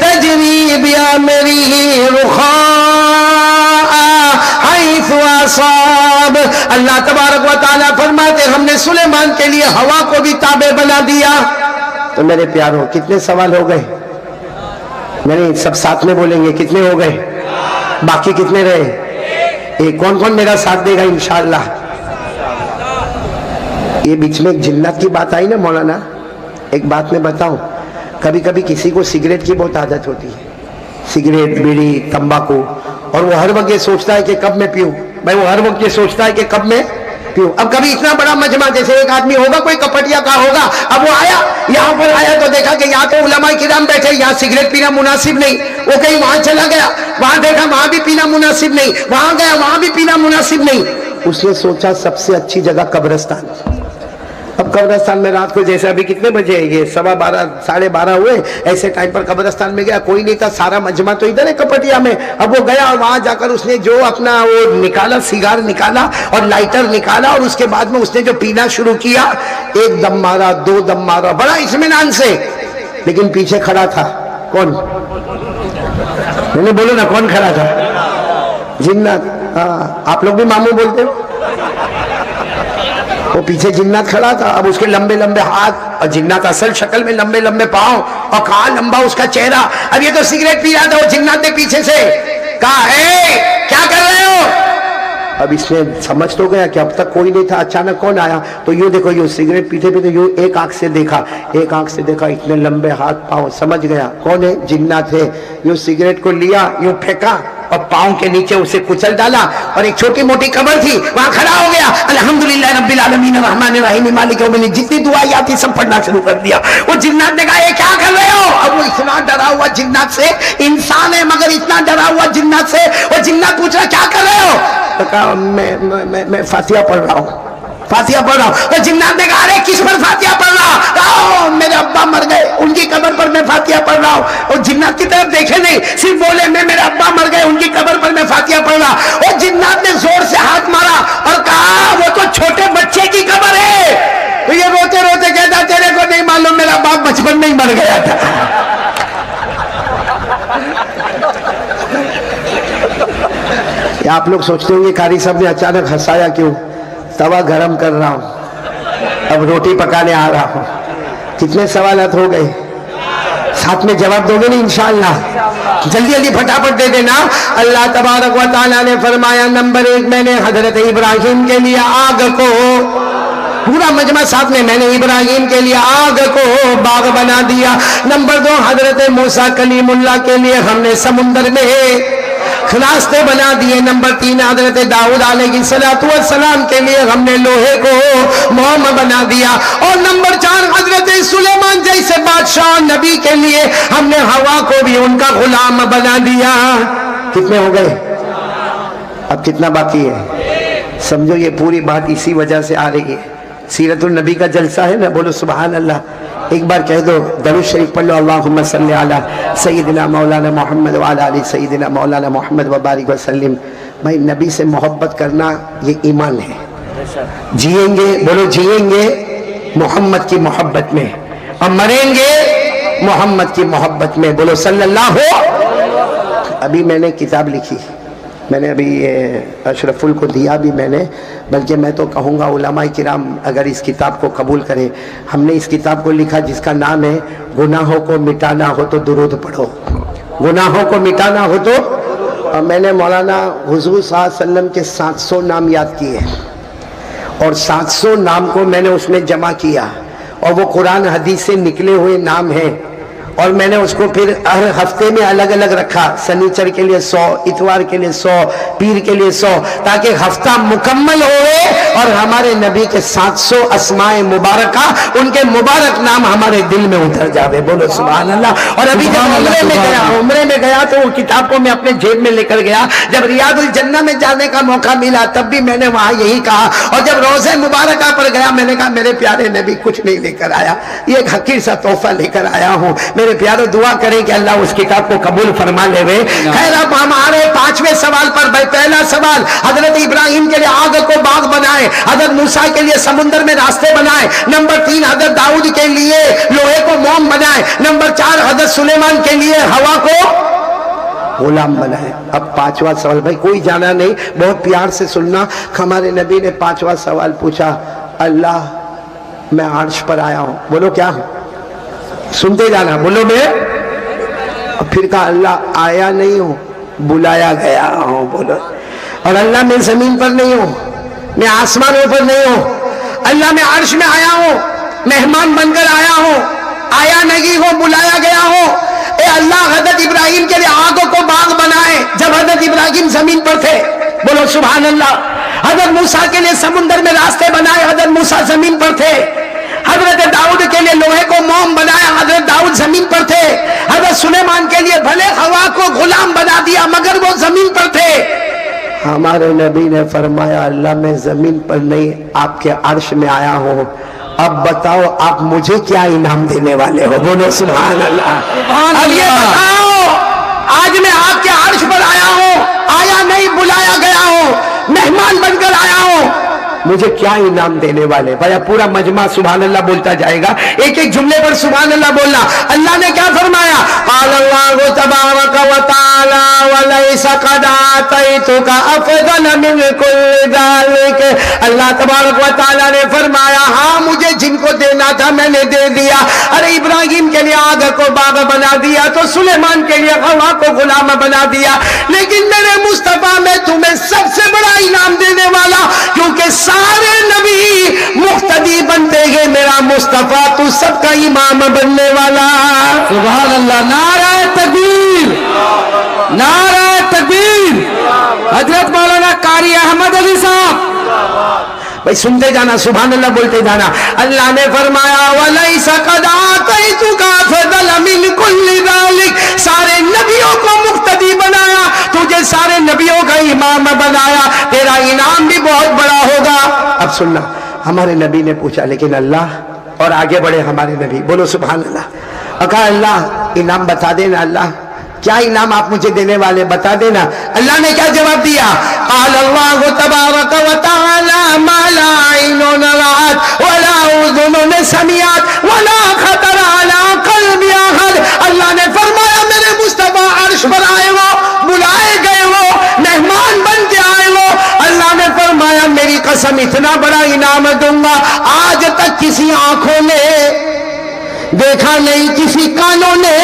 تَجْرِي بِأَمْرِهِ رُخَاءً حَيْثُ أَصَابَ. اللہ تبارک و تعالیٰ فرماتے ہم نے سلیمان کے لیے ہوا کو بھی تابع بنا دیا. تو میرے پیاروں کتنے سوال ہو گئے؟ نہیں سب ساتھ میں بولیں گے. کتنے ہو گئے؟ باقی کتنے رہے؟ ایک. کون کون میرا ساتھ دے گا انشاءاللہ؟ یہ بیچ میں ایک جنت کی بات آئی نا مولانا. ایک بات میں بتاؤں, کبھی کبھی کسی کو سگریٹ کی بہت عادت ہوتی ہے, سگریٹ بیڑی تمباکو, اور وہ ہر وقت یہ سوچتا ہے کہ کب میں پیوں. بھائی وہ ہر وقت یہ سوچتا ہے کہ کب میں پیوں. اب کبھی اتنا بڑا مجمع, جیسے ایک آدمی ہوگا کوئی کپٹیا کا ہوگا, اب وہ آیا یہاں پر آیا تو دیکھا کہ یہاں تو علماء کرام بیٹھے, یہاں سگریٹ پینا مناسب نہیں. وہ کہیں وہاں چلا گیا, وہاں دیکھا وہاں بھی پینا مناسب نہیں, وہاں گیا وہاں بھی پینا مناسب نہیں. اس نے سوچا سب سے اچھی جگہ قبرستان. اب قبرستان میں رات کو جیسے ابھی کتنے بجے یہ 12:15 12:30 ہوئے, ایسے ٹائم پر قبرستان میں گیا, کوئی نہیں تھا, سارا مجمع تو ادھر ہے کپٹیا میں. اب وہ گیا اور وہاں جا کر اس نے جو اپنا وہ نکالا, سیگار نکالا اور لائٹر نکالا, اور اس کے بعد میں اس نے جو پینا شروع کیا, ایک دم مارا, 2 دم مارا, بڑا اطمینان سے. لیکن پیچھے کھڑا تھا کون؟ نہیں بولو نا, کون کھڑا تھا؟ جنات. آپ لوگ بھی ماموں بولتے ہو. وہ پیچھے جنات کھڑا تھا. اب اس کے لمبے لمبے ہاتھ, اور جنات اصل شکل میں لمبے لمبے پاؤں, اور کہاں لمبا اس کا چہرہ. اب یہ تو سگریٹ پی رہا تھا, وہ جنات نے پیچھے سے کہا اے کیا کر رہے ہو. اب اس نے سمجھ تو گیا کہ اب تک کوئی نہیں تھا, اچانک کون آیا. تو یوں دیکھو, یوں سگریٹ پیتے پیتے یوں ایک آنکھ سے دیکھا, ایک آنکھ سے دیکھا, اتنے لمبے ہاتھ پاؤں, سمجھ گیا کون ہے, جنات ہے. یوں سگریٹ کو لیا, یوں پھینکا اور پاؤں کے نیچے اسے کچل ڈالا, اور ایک چھوٹی موٹی قبر تھی وہاں کھڑا ہو گیا. الحمدللہ رب العالمین الرحمن الرحیم مالک یوم الدین, جتنی دعائیں آتی سب پڑھنا شروع کر دیا. وہ جنات نے کہا یہ کیا کر رہے ہو. اب وہ اتنا ڈرا ہوا جنات سے, انسان ہے مگر اتنا ڈرا ہوا جنات سے. وہ جنات پوچھ رہا کیا کر رہے ہو. تو کہا میں فاتحہ پڑھ رہا ہوں, فاتحہ پڑھ رہا ہوں. تو جنات نے کہا ارے کس پر فاتحہ پڑھ رہا. میرے ابا مر گئے, ان کی قبر پر میں فاتحہ پڑھ رہا ہوں. اور جنات کی طرف دیکھے نہیں, صرف بولے میں میرے ابا مر گئے, ان کی قبر پر میں فاتحہ پڑھ رہا. اور جنات نے زور سے ہاتھ مارا اور کہا وہ تو چھوٹے بچے کی قبر ہے. تو یہ روتے روتے کہتا تیرے کو نہیں معلوم میرا باپ بچپن میں ہی مر گیا تھا. آپ لوگ سوچتے ہوں گے قاری صاحب نے اچانک ہنسایا کیوں. توا گرم کر رہا ہوں, اب روٹی پکانے آ رہا ہوں. کتنے سوالات ہو گئے؟ ساتھ میں جواب دو گے نہیں انشاءاللہ؟ جلدی جلدی پھٹافٹ دے دینا. اللہ تبارک و تعالیٰ نے فرمایا نمبر 1 میں نے حضرت ابراہیم کے لیے آگ کو, پورا مجمع ساتھ میں نے ابراہیم کے لیے آگ کو باغ بنا دیا. نمبر 2 حضرت موسیٰ کلیم اللہ کے لیے ہم نے سمندر میں راستے بنا دیے. نمبر 3 حضرت داؤد علیہ السلام کے لیے ہم نے لوہے کو موم بنا دیا. اور نمبر 4 حضرت سلیمان جیسے بادشاہ نبی کے لیے ہم نے ہوا کو بھی ان کا غلام بنا دیا. کتنے ہو گئے؟ اب کتنا باقی ہے؟ سمجھو یہ پوری بات اسی وجہ سے آ رہی ہے, سیرت النبی کا جلسہ ہے نا. بولو سبحان اللہ. ایک بار کہہ دو درود شریف پڑھ لو, اللہم صلی علی سیدنا مولانا محمد وعلی آل سیدنا مولانا محمد وبارک وسلم. بھائی نبی سے محبت کرنا یہ ایمان ہے. جئیں گے, بولو جئیں گے محمد کی محبت میں, اور مریں گے محمد کی محبت میں. بولو صلی اللہ ہو. ابھی میں نے کتاب لکھی, میں نے ابھی اشرف ال کو دیا بھی میں نے, بلکہ میں تو کہوں گا علماء کرام اگر اس کتاب کو قبول کریں. ہم نے اس کتاب کو لکھا جس کا نام ہے گناہوں کو مٹانا ہو تو درود پڑھو, گناہوں کو مٹانا ہو تو. اور میں نے مولانا حضور صلی اللہ علیہ وسلم کے 700 نام یاد کیے, اور 700 نام کو میں نے اس میں جمع کیا, اور وہ قرآن حدیث سے نکلے ہوئے نام ہیں. اور میں نے اس کو پھر ہر ہفتے میں الگ الگ رکھا, سنیچر کے لیے 100, اتوار کے لیے 100, پیر کے لیے 100, تاکہ ہفتہ مکمل ہوئے اور ہمارے نبی کے 700 اسماء مبارکہ, ان کے مبارک نام ہمارے دل میں اتر جاوے. بولو سبحان اللہ. اور ابھی جب عمرے میں گیا تو وہ کتاب کو میں اپنے جیب میں لے کر گیا. جب ریاض الجنہ میں جانے کا موقع ملا تب بھی میں نے وہاں یہی کہا, اور جب روضہ مبارکہ پر گیا میں نے کہا میرے پیارے نبی کچھ نہیں لے کر آیا, یہ ایک حقیر سا تحفہ لے کر آیا ہوں. میرے پیارو دعا کریں کہ اللہ اس کتاب کو قبول فرما لے وے. خیر اب ہمارے 5ویں سوال پر بھائی. پہلا سوال حضرت ابراہیم کے لیے آگ کو باغ بنائے, حضرت موسیٰ کے لیے سمندر میں راستے بنائے. نمبر 3 حضرت داؤد کے لیے لوہے کو موم بنائے. نمبر 4 حضرت سلیمان کے لیے ہوا کو غلام بنائے. اب 5واں سوال بھائی کوئی جانا نہیں, بہت پیار سے سننا. ہمارے نبی نے 5واں سوال پوچھا, اللہ میں عرش پر آیا ہوں. بولو کیا ہوں, سنتے جانا, بولو میں. پھر کہا اللہ آیا نہیں ہوں, بلایا گیا ہوں. بولو. اور اللہ میں زمین پر نہیں ہوں, میں آسمانوں پر نہیں ہوں, اللہ میں عرش میں آیا ہوں, مہمان بن کر آیا ہوں, آیا نہیں ہوں, بلایا گیا ہوں. اے اللہ حضرت ابراہیم کے لیے آگوں کو باغ بنائے جب حضرت ابراہیم زمین پر تھے. بولو سبحان اللہ. حضرت موسیٰ کے لیے سمندر میں راستے بنائے, حضرت موسیٰ زمین پر تھے. حضرت داؤد کے لیے لوہے کو موم بنایا, حضرت داؤد زمین پر تھے. حضرت سلیمان کے لیے بھلے ہوا کو غلام بنا دیا مگر وہ زمین پر تھے. ہمارے نبی نے فرمایا اللہ میں زمین پر نہیں آپ کے عرش میں آیا ہوں. اب بتاؤ آپ مجھے کیا انعام دینے والے ہو. بولو سبحان اللہ. اب یہ بتاؤ, آج میں آپ کے عرش پر آیا ہوں, آیا نہیں بلایا گیا ہوں, مہمان بن کر آیا ہوں, مجھے کیا انعام دینے والے. بھائی پورا مجمع سبحان اللہ بولتا جائے گا, ایک ایک جملے پر سبحان اللہ بولنا. اللہ نے کیا فرمایا, قال اللہ تبارک و تعالی ولیس قد آتیتک افضل من کل ذلک. اللہ تبارک و تعالی نے فرمایا ہاں مجھے جن کو دینا تھا میں نے دے دیا. ارے ابراہیم کے لیے آگ کو باغ بنا دیا تو سلیمان کے لیے ہوا کو غلام بنا دیا, لیکن میرے مصطفیٰ میں تمہیں سب سے بڑا انعام دینے والا, کیونکہ سارے نبی مقتدی بنتے ہیں, میرا مصطفیٰ تو سب کا امام بننے والا. سبحان اللہ. نعرہ تکبیر, نعرہ تکبیر. حضرت مولانا قاری احمد علی صاحب. بھائی سنتے جانا, سبحان اللہ بولتے جانا. اللہ نے فرمایا وَلَيْسَ قَدْ آتَيْتُكَ أَفْضَلَ مِنْ كُلِّ ذَلِكَ. سارے نبیوں کو مقتدی بنایا, تجھے سارے نبیوں کا امام بنایا, تیرا انعام بھی بہت بڑا ہوگا. اب سننا, ہمارے نبی نے پوچھا لیکن اللہ, اور آگے بڑھے ہمارے نبی. بولو سبحان اللہ. کہا اللہ انعام بتا دینا, اللہ کیا انعام آپ مجھے دینے والے بتا دینا. اللہ نے کیا جواب دیا, قال اللہ تبارک و تعالی ما لا عین رأت ولا اذن سمعت ولا خطر علی قلب احد. اللہ نے فرمایا میرے مصطفیٰ عرش پر آئے وہ, بلائے گئے وہ, مہمان بن کے آئے وہ. اللہ نے فرمایا میری قسم اتنا بڑا انعام دوں گا آج تک کسی آنکھوں نے دیکھا نہیں, کسی کانوں نے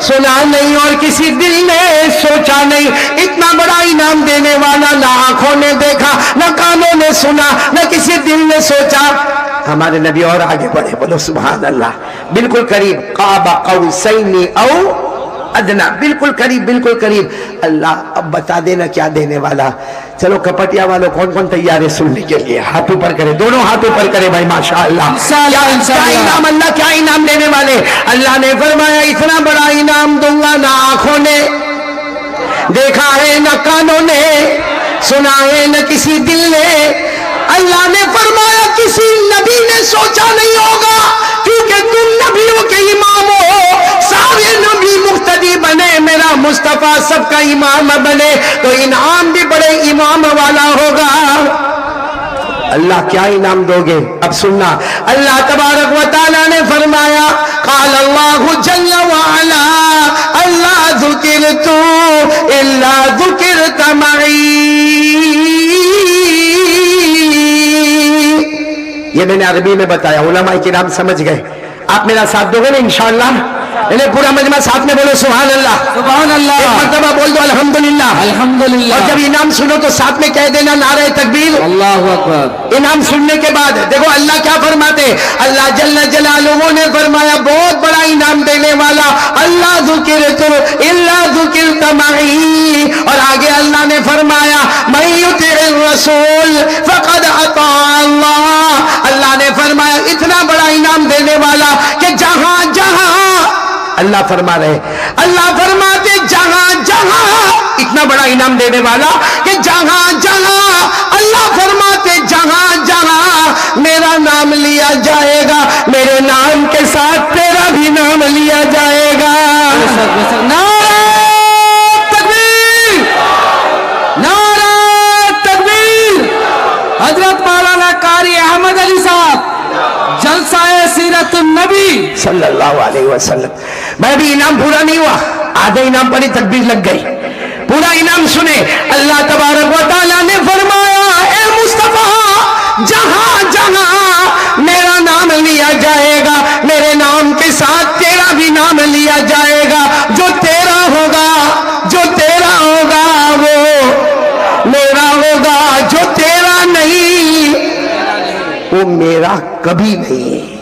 سنا نہیں, اور کسی دل نے سوچا نہیں. اتنا بڑا انعام دینے والا نہ آنکھوں نے دیکھا, نہ کانوں نے سنا, نہ کسی دل نے سوچا. ہمارے نبی اور آگے بڑھے. بولو سبحان اللہ. بالکل قریب, قاب قوسین او ادنا, بالکل قریب, بالکل قریب. اللہ اب بتا دینا کیا دینے والا. چلو کپٹیا والوں کون کون تیار ہے سننے کے لیے, ہاتھ اوپر کرے, دونوں ہاتھ اوپر کرے بھائی. ماشاءاللہ. کیا انعام, اللہ کیا انعام دینے والے. اللہ نے فرمایا اتنا بڑا انعام دوں گا نہ آنکھوں نے دیکھا ہے, نہ کانوں نے سنا ہے, نہ کسی دل نے. اللہ نے فرمایا کسی نبی نے سوچا نہیں ہوگا, کیونکہ تم نبیوں کے امام ہو, سارے نبی مقتدی بنے, میرا مصطفیٰ سب کا امام بنے, تو انعام بھی بڑے امام والا ہوگا. اللہ کیا انعام دو گے. اب سننا, اللہ تبارک و تعالی نے فرمایا قال اللہ جل وعلا اللہ ذکرت الا ذکرت معی. یہ میں نے عربی میں بتایا, علماء کرام سمجھ گئے. آپ میرا ساتھ دو گے نا انشاءاللہ. پورا مجمع ساتھ میں بولو سبحان اللہ. سبحان اللہ. ایک مرتبہ بول دو الحمدللہ. الحمدللہ. اور جب انعام سنو تو ساتھ میں کہہ دینا نعرہ تکبیر. اللہ اکبر. انعام سننے کے بعد دیکھو اللہ کیا فرماتے. اللہ جل جلالہ نے فرمایا بہت بڑا انعام دینے والا, اللہ ذکرت الا ذکرت معی. اور آگے اللہ نے فرمایا من یطع الرسول فقد اطاع اللہ. اللہ نے فرمایا اتنا بڑا انعام دینے والا کہ جہاں جہاں اللہ فرما رہے, اللہ فرماتے جہاں جہاں, اتنا بڑا انعام دینے والا کہ جہاں جہاں, اللہ فرماتے جہاں جہاں میرا نام لیا جائے گا, میرے نام کے ساتھ تیرا بھی نام لیا جائے شہادت النبی صلی اللہ علیہ وسلم. میں بھی انعام پورا نہیں ہوا, آدھا انعام پر ہی تکبیر لگ گئی. پورا انعام سنے. اللہ تبارک و تعالیٰ نے فرمایا اے مصطفیٰ جہاں جہاں میرا نام لیا جائے گا میرے نام کے ساتھ تیرا بھی نام لیا جائے گا. جو تیرا ہوگا وہ میرا ہوگا, جو تیرا نہیں وہ میرا کبھی نہیں.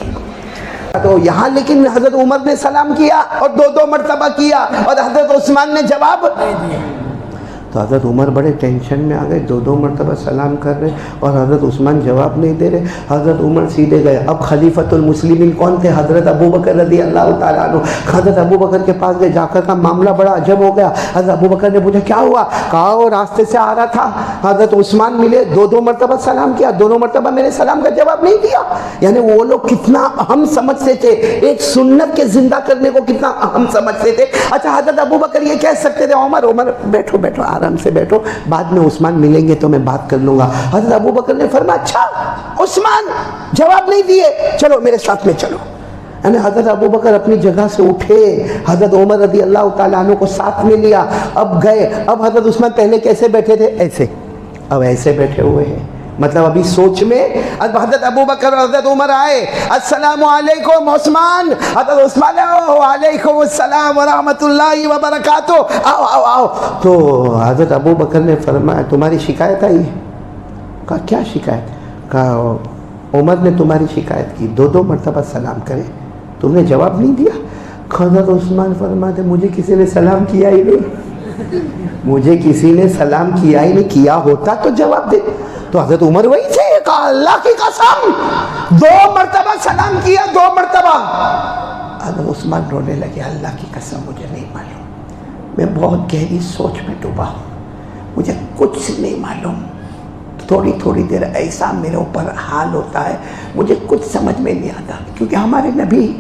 تو یہاں لیکن حضرت عمر نے سلام کیا اور دو مرتبہ کیا اور حضرت عثمان نے جواب تو حضرت عمر بڑے ٹینشن میں آ گئے, دو مرتبہ سلام کر رہے اور حضرت عثمان جواب نہیں دے رہے. حضرت عمر سیدھے گئے. اب خلیفۃ المسلمین کون تھے؟ حضرت ابو بکر رضی اللہ تعالیٰ عنہ. حضرت ابو بکر کے پاس گئے, جا کر کا معاملہ بڑا عجب ہو گیا. حضرت ابو بکر نے پوچھا کیا ہوا؟ کہا وہ راستے سے آ رہا تھا, حضرت عثمان ملے, دو مرتبہ سلام کیا, دونوں مرتبہ میرے سلام کا جواب نہیں دیا. یعنی وہ لوگ کتنا اہم سمجھتے تھے, ایک سنت کے زندہ کرنے کو کتنا اہم سمجھتے تھے. اچھا حضرت ابو بکر یہ کہہ سکتے تھے عمر بیٹھو آرام سے بیٹھو, بعد میں عثمان ملیں گے تو میں بات کر لوں گا. حضرت ابو بکر نے فرمایا اچھا عثمان جواب نہیں دیے, چلو میرے ساتھ میں چلو. یعنی حضرت ابو بکر اپنی جگہ سے اٹھے, حضرت عمر رضی اللہ تعالیٰ عنہ کو ساتھ میں لیا, اب گئے. اب حضرت عثمان پہلے کیسے بیٹھے تھے؟ ایسے, اب ایسے بیٹھے ہوئے ہیں. مطلب ابھی سوچ میں حضرت ابو بکر اور حضرت عمر آئے, السلام علیکم عثمان. حضرت عثمان وعلیکم السلام ورحمۃ اللہ وبرکاتہ, آؤ آؤ آؤ. تو حضرت ابو بکر نے فرمایا تمہاری شکایت آئی ہے. کہا کیا شکایت؟ کہا عمر نے تمہاری شکایت کی, دو مرتبہ سلام کرے, تم نے جواب نہیں دیا. حضرت عثمان فرماتے مجھے کسی نے سلام کیا ہی نہیں, مجھے کسی نے سلام کیا ہی نہیں, کیا ہوتا تو جواب دے. تو حضرت عمر وہی تھے, کہا اللہ کی قسم 2 مرتبہ سلام کیا, 2 مرتبہ. حضرت عثمان رونے لگے, اللہ کی قسم مجھے نہیں معلوم, میں بہت گہری سوچ میں ڈوبا ہوں, مجھے کچھ نہیں معلوم. تھوڑی دیر ایسا میرے اوپر حال ہوتا ہے, مجھے کچھ سمجھ میں نہیں آتا, کیونکہ ہمارے نبی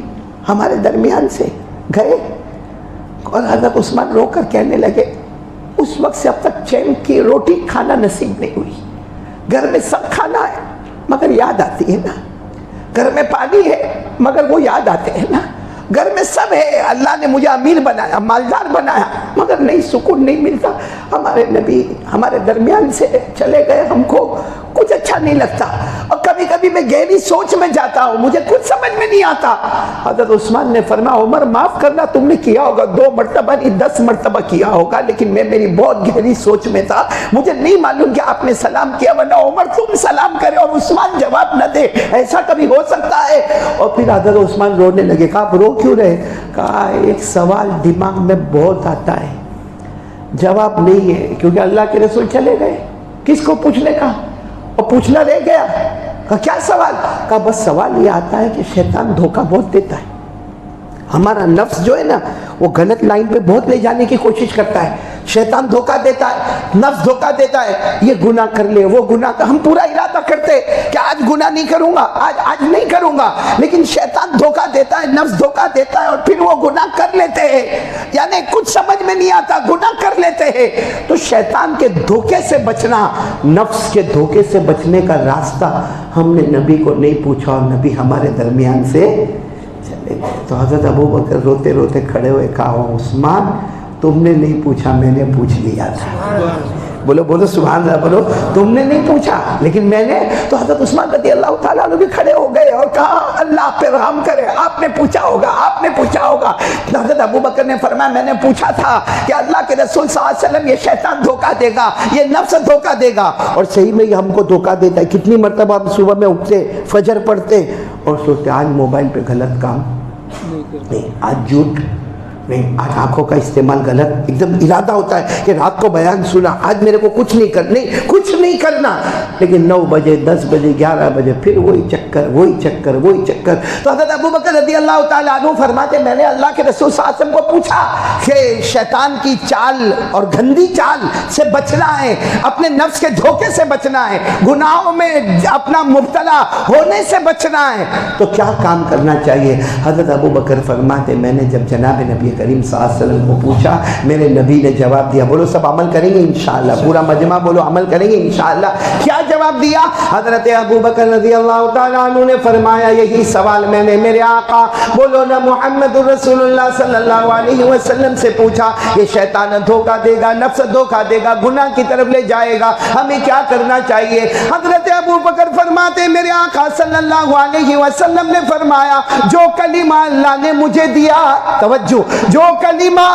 ہمارے درمیان سے گئے. اور حضرت عثمان رو کر کہنے لگے اس وقت سے اب تک چین کی روٹی کھانا نصیب نہیں ہوئی. گھر میں سب کھانا ہے مگر یاد آتی ہے نا, گھر میں پانی ہے مگر وہ یاد آتے ہیں نا, گھر میں سب ہے, اللہ نے مجھے امیر بنایا, مالدار بنایا, مگر نہیں سکون نہیں ملتا. ہمارے نبی ہمارے درمیان سے چلے گئے, ہم کو کچھ اچھا نہیں لگتا, اور کبھی کبھی میں گہری سوچ میں جاتا ہوں, مجھے کچھ سمجھ میں نہیں آتا. حضرت عثمان نے فرمایا عمر معاف کرنا, تم نے کیا ہوگا 2 مرتبہ نہیں 10 مرتبہ کیا ہوگا, لیکن میں میری بہت گہری سوچ میں تھا, مجھے نہیں معلوم کہ آپ نے سلام کیا, ورنہ عمر تم سلام کرے اور عثمان جواب نہ دے, ایسا کبھی ہو سکتا ہے؟ اور پھر حضرت عثمان رونے لگے. کہا آپ رو کیوں رہے؟ کہا ایک سوال دماغ میں بہت آتا ہے, جواب نہیں ہے, کیونکہ اللہ کے رسول چلے گئے, کس کو پوچھنے کا, اور پوچھنا رہ گیا. کہا کیا سوال؟ کہا بس سوال یہ آتا ہے کہ شیطان دھوکہ بہت دیتا ہے, ہمارا نفس جو ہے نا وہ غلط لائن پہ بہت لے جانے کی کوشش کرتا ہے, شیطان دھوکہ دیتا ہے, نفس دھوکہ دیتا ہے, یہ گناہ کر لے وہ گناہ کر, ہم پورا ارادہ کرتے کہ آج گناہ نہیں کروں گا, آج نہیں کروں گا, لیکن شیطان دھوکہ دیتا ہے, نفس دھوکہ دیتا ہے, اور پھر وہ گناہ کر لیتے ہیں. یعنی کچھ سمجھ میں نہیں آتا, گناہ کر لیتے ہیں. تو شیطان کے دھوکے سے بچنا, نفس کے دھوکے سے بچنے کا راستہ ہم نے نبی کو نہیں پوچھا, اور نبی ہمارے درمیان سے چلے گئے. تو حضرت ابو بکر روتے روتے کھڑے ہوئے, کہا عثمان تم نے نہیں پوچھا, میں نے پوچھ لیا تھا. بولو سبحان اللہ, بولو تم نے نہیں پوچھا لیکن میں نے. تو حضرت عثمان رضی اللہ تعالیٰ عنہ بھی کھڑے ہو گئے اور کہا اللہ پہ رحم کرے, آپ نے پوچھا ہوگا, آپ نے پوچھا ہوگا. حضرت ابو بکر نے فرمایا میں نے پوچھا تھا کہ اللہ کے رسول صلی اللہ علیہ وسلم یہ شیطان دھوکہ دے گا, یہ نفس دھوکہ دے گا, اور صحیح میں یہ ہم کو دھوکہ دیتا ہے. کتنی مرتبہ ہم صبح میں اٹھتے, فجر پڑھتے اور سوچتے آج موبائل پہ غلط کام نہیں, آج جھوٹ نہیں, آج آنکھوں کا استعمال غلط, ایک دم ارادہ ہوتا ہے کہ رات کو بیان سنا, آج میرے کو کچھ نہیں کرنا, لیکن 9 بجے 10 بجے 11 بجے پھر وہی چکر. تو حضرت ابو بکر رضی اللہ تعالیٰ عنہ فرماتے میں نے اللہ کے رسول صلی اللہ علیہ وسلم کو پوچھا کہ شیطان کی چال اور گندی چال سے بچنا ہے, اپنے نفس کے دھوکے سے بچنا ہے, گناہوں میں اپنا مبتلا ہونے سے بچنا ہے, تو کیا کام کرنا چاہیے؟ حضرت ابو بکر فرماتے میں نے جب جناب نبی کریم صلی اللہ علیہ وسلم کو پوچھا, میرے نبی نے جواب دیا. بولو سب عمل کریں گے انشاءاللہ, پورا مجمع بولو عمل کریں گے انشاءاللہ. اللہ کیا جواب دیا؟ حضرت ابو بکر رضی اللہ تعالیٰ عنہ نے فرمایا یہی سوال میں نے میرے آقا بولو نا محمد رسول اللہ صلی اللہ علیہ وسلم سے پوچھا، یہ شیطان دھوکہ دے گا، نفس دھوکہ دے گا، گناہ کی طرف لے جائے گا، ہمیں کیا کرنا چاہیے؟ حضرت ابو بکر فرماتے میرے آقا صلی اللہ علیہ وسلم نے فرمایا جو کلمہ اللہ نے مجھے دیا، توجہ، جو کلمہ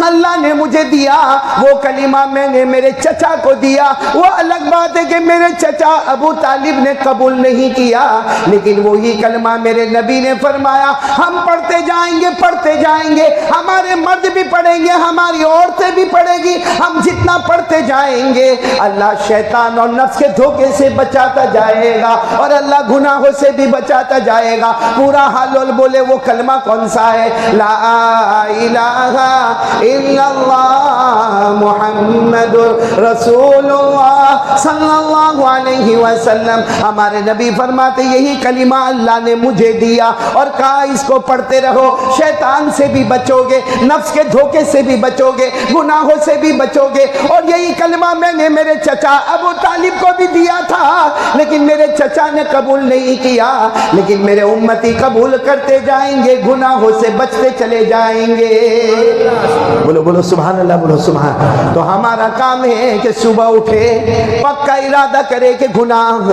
اللہ نے مجھے دیا وہ کلمہ میں نے میرے چچا کو دیا۔ وہ الگ بات ہے کہ میرے چچا ابو طالب نے قبول نہیں کیا، لیکن وہی کلمہ میرے نبی نے فرمایا ہم پڑھتے جائیں گے، ہمارے مرد بھی پڑھیں گے، ہماری عورتیں بھی پڑھیں گی، ہم جتنا پڑھتے جائیں گے اللہ شیطان اور نفس کے دھوکے سے بچاتا جائے گا اور اللہ گناہوں سے بھی بچاتا جائے گا۔ پورا حال بولے وہ کلمہ کون سا ہے؟ لا الہ الا اللہ محمد رسول اللہ صلی اللہ علیہ وسلم۔ ہمارے نبی فرماتے یہی کلمہ اللہ نے مجھے دیا اور کہا اس کو پڑھتے رہو، شیطان سے بھی بچو گے، نفس کے دھوکے سے بھی بچو گے، گناہوں سے بھی بچو گے۔ اور یہی کلمہ میں نے میرے چچا ابو طالب کو بھی دیا تھا، لیکن میرے چچا نے قبول نہیں کیا، لیکن میرے امتی قبول کرتے جائیں گے، گناہوں سے بچتے چلے جائیں گے۔ بولو بولو سبحان اللہ، بولو سبحان۔ تو ہمارا کام ہے کہ صبح اٹھے پکا ارادہ کرے کہ گناہ،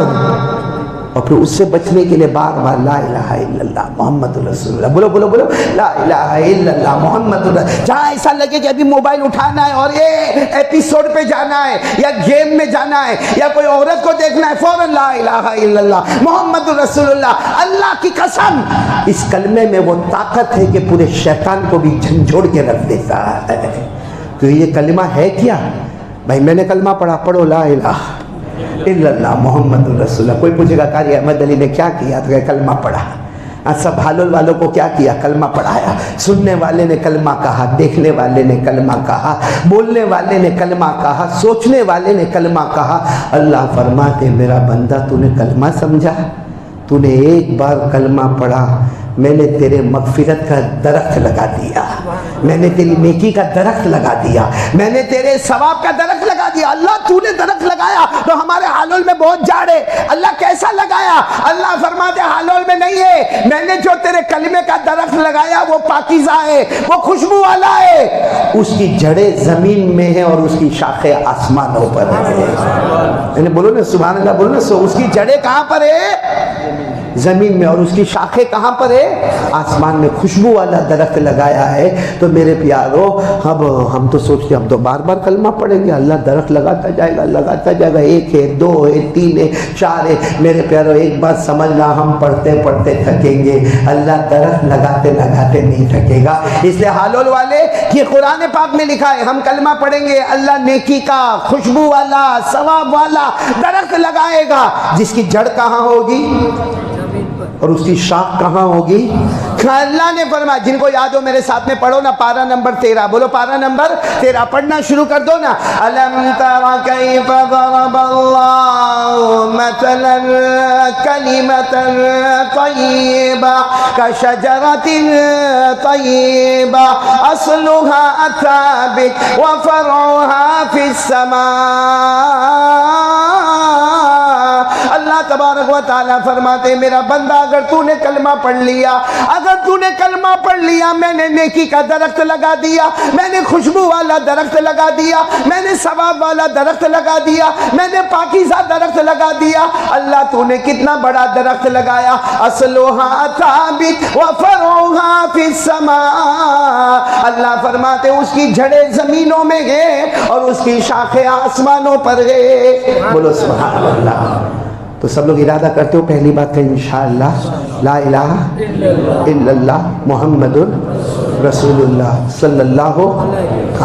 اور پھر اس سے بچنے کے لیے بار بار لا الہ الا اللہ محمد رسول اللہ، بولو بولو بولو لا الہ الا اللہ محمد رسول اللہ۔ جہاں ایسا لگے کہ ابھی موبائل اٹھانا ہے اور یہ ایپیسوڈ پہ جانا ہے یا گیم میں جانا ہے یا کوئی عورت کو دیکھنا ہے، فوراً لا الہ الا اللہ محمد رسول اللہ۔ اللہ کی قسم اس کلمے میں وہ طاقت ہے کہ پورے شیطان کو بھی جھنجھوڑ کے رکھ دیتا ہے۔ تو یہ کلمہ ہے کیا؟ بھائی میں نے کلمہ پڑھا، پڑھو لا الہ الا اللہ محمد رسول اللہ۔ کوئی پوچھے گا قاری احمد علی نے کیا کیا؟ تو کہ کلمہ پڑھا۔ سب حالول والوں کو کیا کیا؟ کلمہ پڑھایا۔ سننے والے نے کلمہ کہا، دیکھنے والے نے کلمہ کہا، بولنے والے نے کلمہ کہا، سوچنے والے نے کلمہ کہا۔ اللہ فرماتے میرا بندہ تو نے کلمہ سمجھا، تو نے ایک بار کلمہ پڑھا، میں نے تیرے مغفرت کا درخت لگا دیا، میں نے تیری نیکی کا درخت لگا دیا، میں نے تیرے ثواب کا درخت لگا دیا۔ اللہ تو نے درخت لگایا تو ہمارے حالول میں بہت جھاڑ ہے، اللہ کیسا لگایا؟ اللہ فرماتے حالول میں نہیں ہے، میں نے جو تیرے کلمے کا درخت لگایا وہ پاکیزہ ہے، وہ خوشبو والا ہے، اس کی جڑیں زمین میں ہیں اور اس کی شاخیں آسمانوں پر ہیں۔ بولو نا سبحان اللہ، بولو نا اس کی جڑیں کہاں پر ہے؟ زمین میں، اور اس کی شاخیں کہاں پر ہے؟ آسمان میں۔ خوشبو والا درخت لگایا ہے۔ تو میرے پیارو اب ہم تو سوچتے ہم تو بار بار کلمہ پڑھیں گے، اللہ درخت لگاتا جائے گا، لگاتا جائے گا، ایک ہے، دو ہے، تین ہے، چار ہے۔ میرے پیارو ایک بات سمجھنا، ہم پڑھتے پڑھتے تھکیں گے، اللہ درخت لگاتے لگاتے نہیں تھکے گا۔ اس لیے حالول والے یہ قرآن پاک میں لکھا ہے ہم کلمہ پڑھیں گے، اللہ نیکی کا، خوشبو والا، ثواب والا درخت لگائے گا، جس کی جڑ کہاں ہوگی اور اس کی شاخ کہاں ہوگی؟ اللہ نے فرمایا، جن کو یاد ہو میرے ساتھ میں پڑھو نا، پارہ نمبر 13، بولو پارہ نمبر 13 پڑھنا شروع کر دو نا۔ أَلَمْ تَرَ كَيْفَ ضَرَبَ اللَّهُ مَثَلًا كَلِمَةً طَيِّبَةً كَشَجَرَةٍ طَيِّبَةٍ أَصْلُهَا ثَابِتٌ وَفَرْعُهَا فِي السَّمَاءِ۔ اللہ تبارک و تعالیٰ فرماتے میرا بندہ اگر تو نے کلمہ پڑھ لیا، اگر تو نے کلمہ پڑھ لیا، میں نے نیکی کا درخت لگا دیا، میں نے خوشبو والا درخت لگا دیا، میں نے ثواب والا درخت لگا دیا، میں نے پاکیزہ درخت لگا دیا۔ اللہ تو نے کتنا بڑا درخت لگایا، اصلها ثابت وفرعها فی السماء۔ اللہ فرماتے اس کی جڑیں زمینوں میں ہیں اور اس کی شاخیں آسمانوں پر ہیں۔ بولو سبحان اللہ۔ تو سب لوگ ارادہ کرتے ہو پہلی بات ہے انشاءاللہ لا الہ الا اللہ محمد رسول اللہ صلی اللہ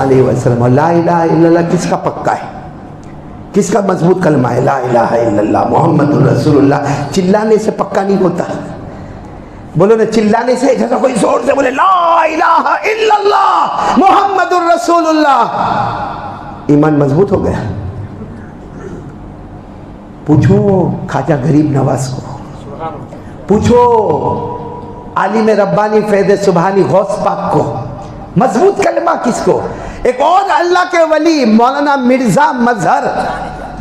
علیہ وسلم۔ اور لا الہ الا اللہ کس کا پکا ہے، کس کا مضبوط کلمہ ہے؟ لا الہ الا اللہ محمد رسول اللہ۔ چلانے سے پکا نہیں ہوتا، بولو نا چلانے سے، جیسا کوئی زور سے بولے لا الہ الا اللہ محمد رسول اللہ، ایمان مضبوط ہو گیا۔ پوچھو خواجہ غریب نواز کو، پوچھو عالم ربانی فیض سبحانی غوث پاک کو، مضبوط کلمہ کس کو؟ ایک اور اللہ کے ولی مولانا مرزا مظہر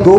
2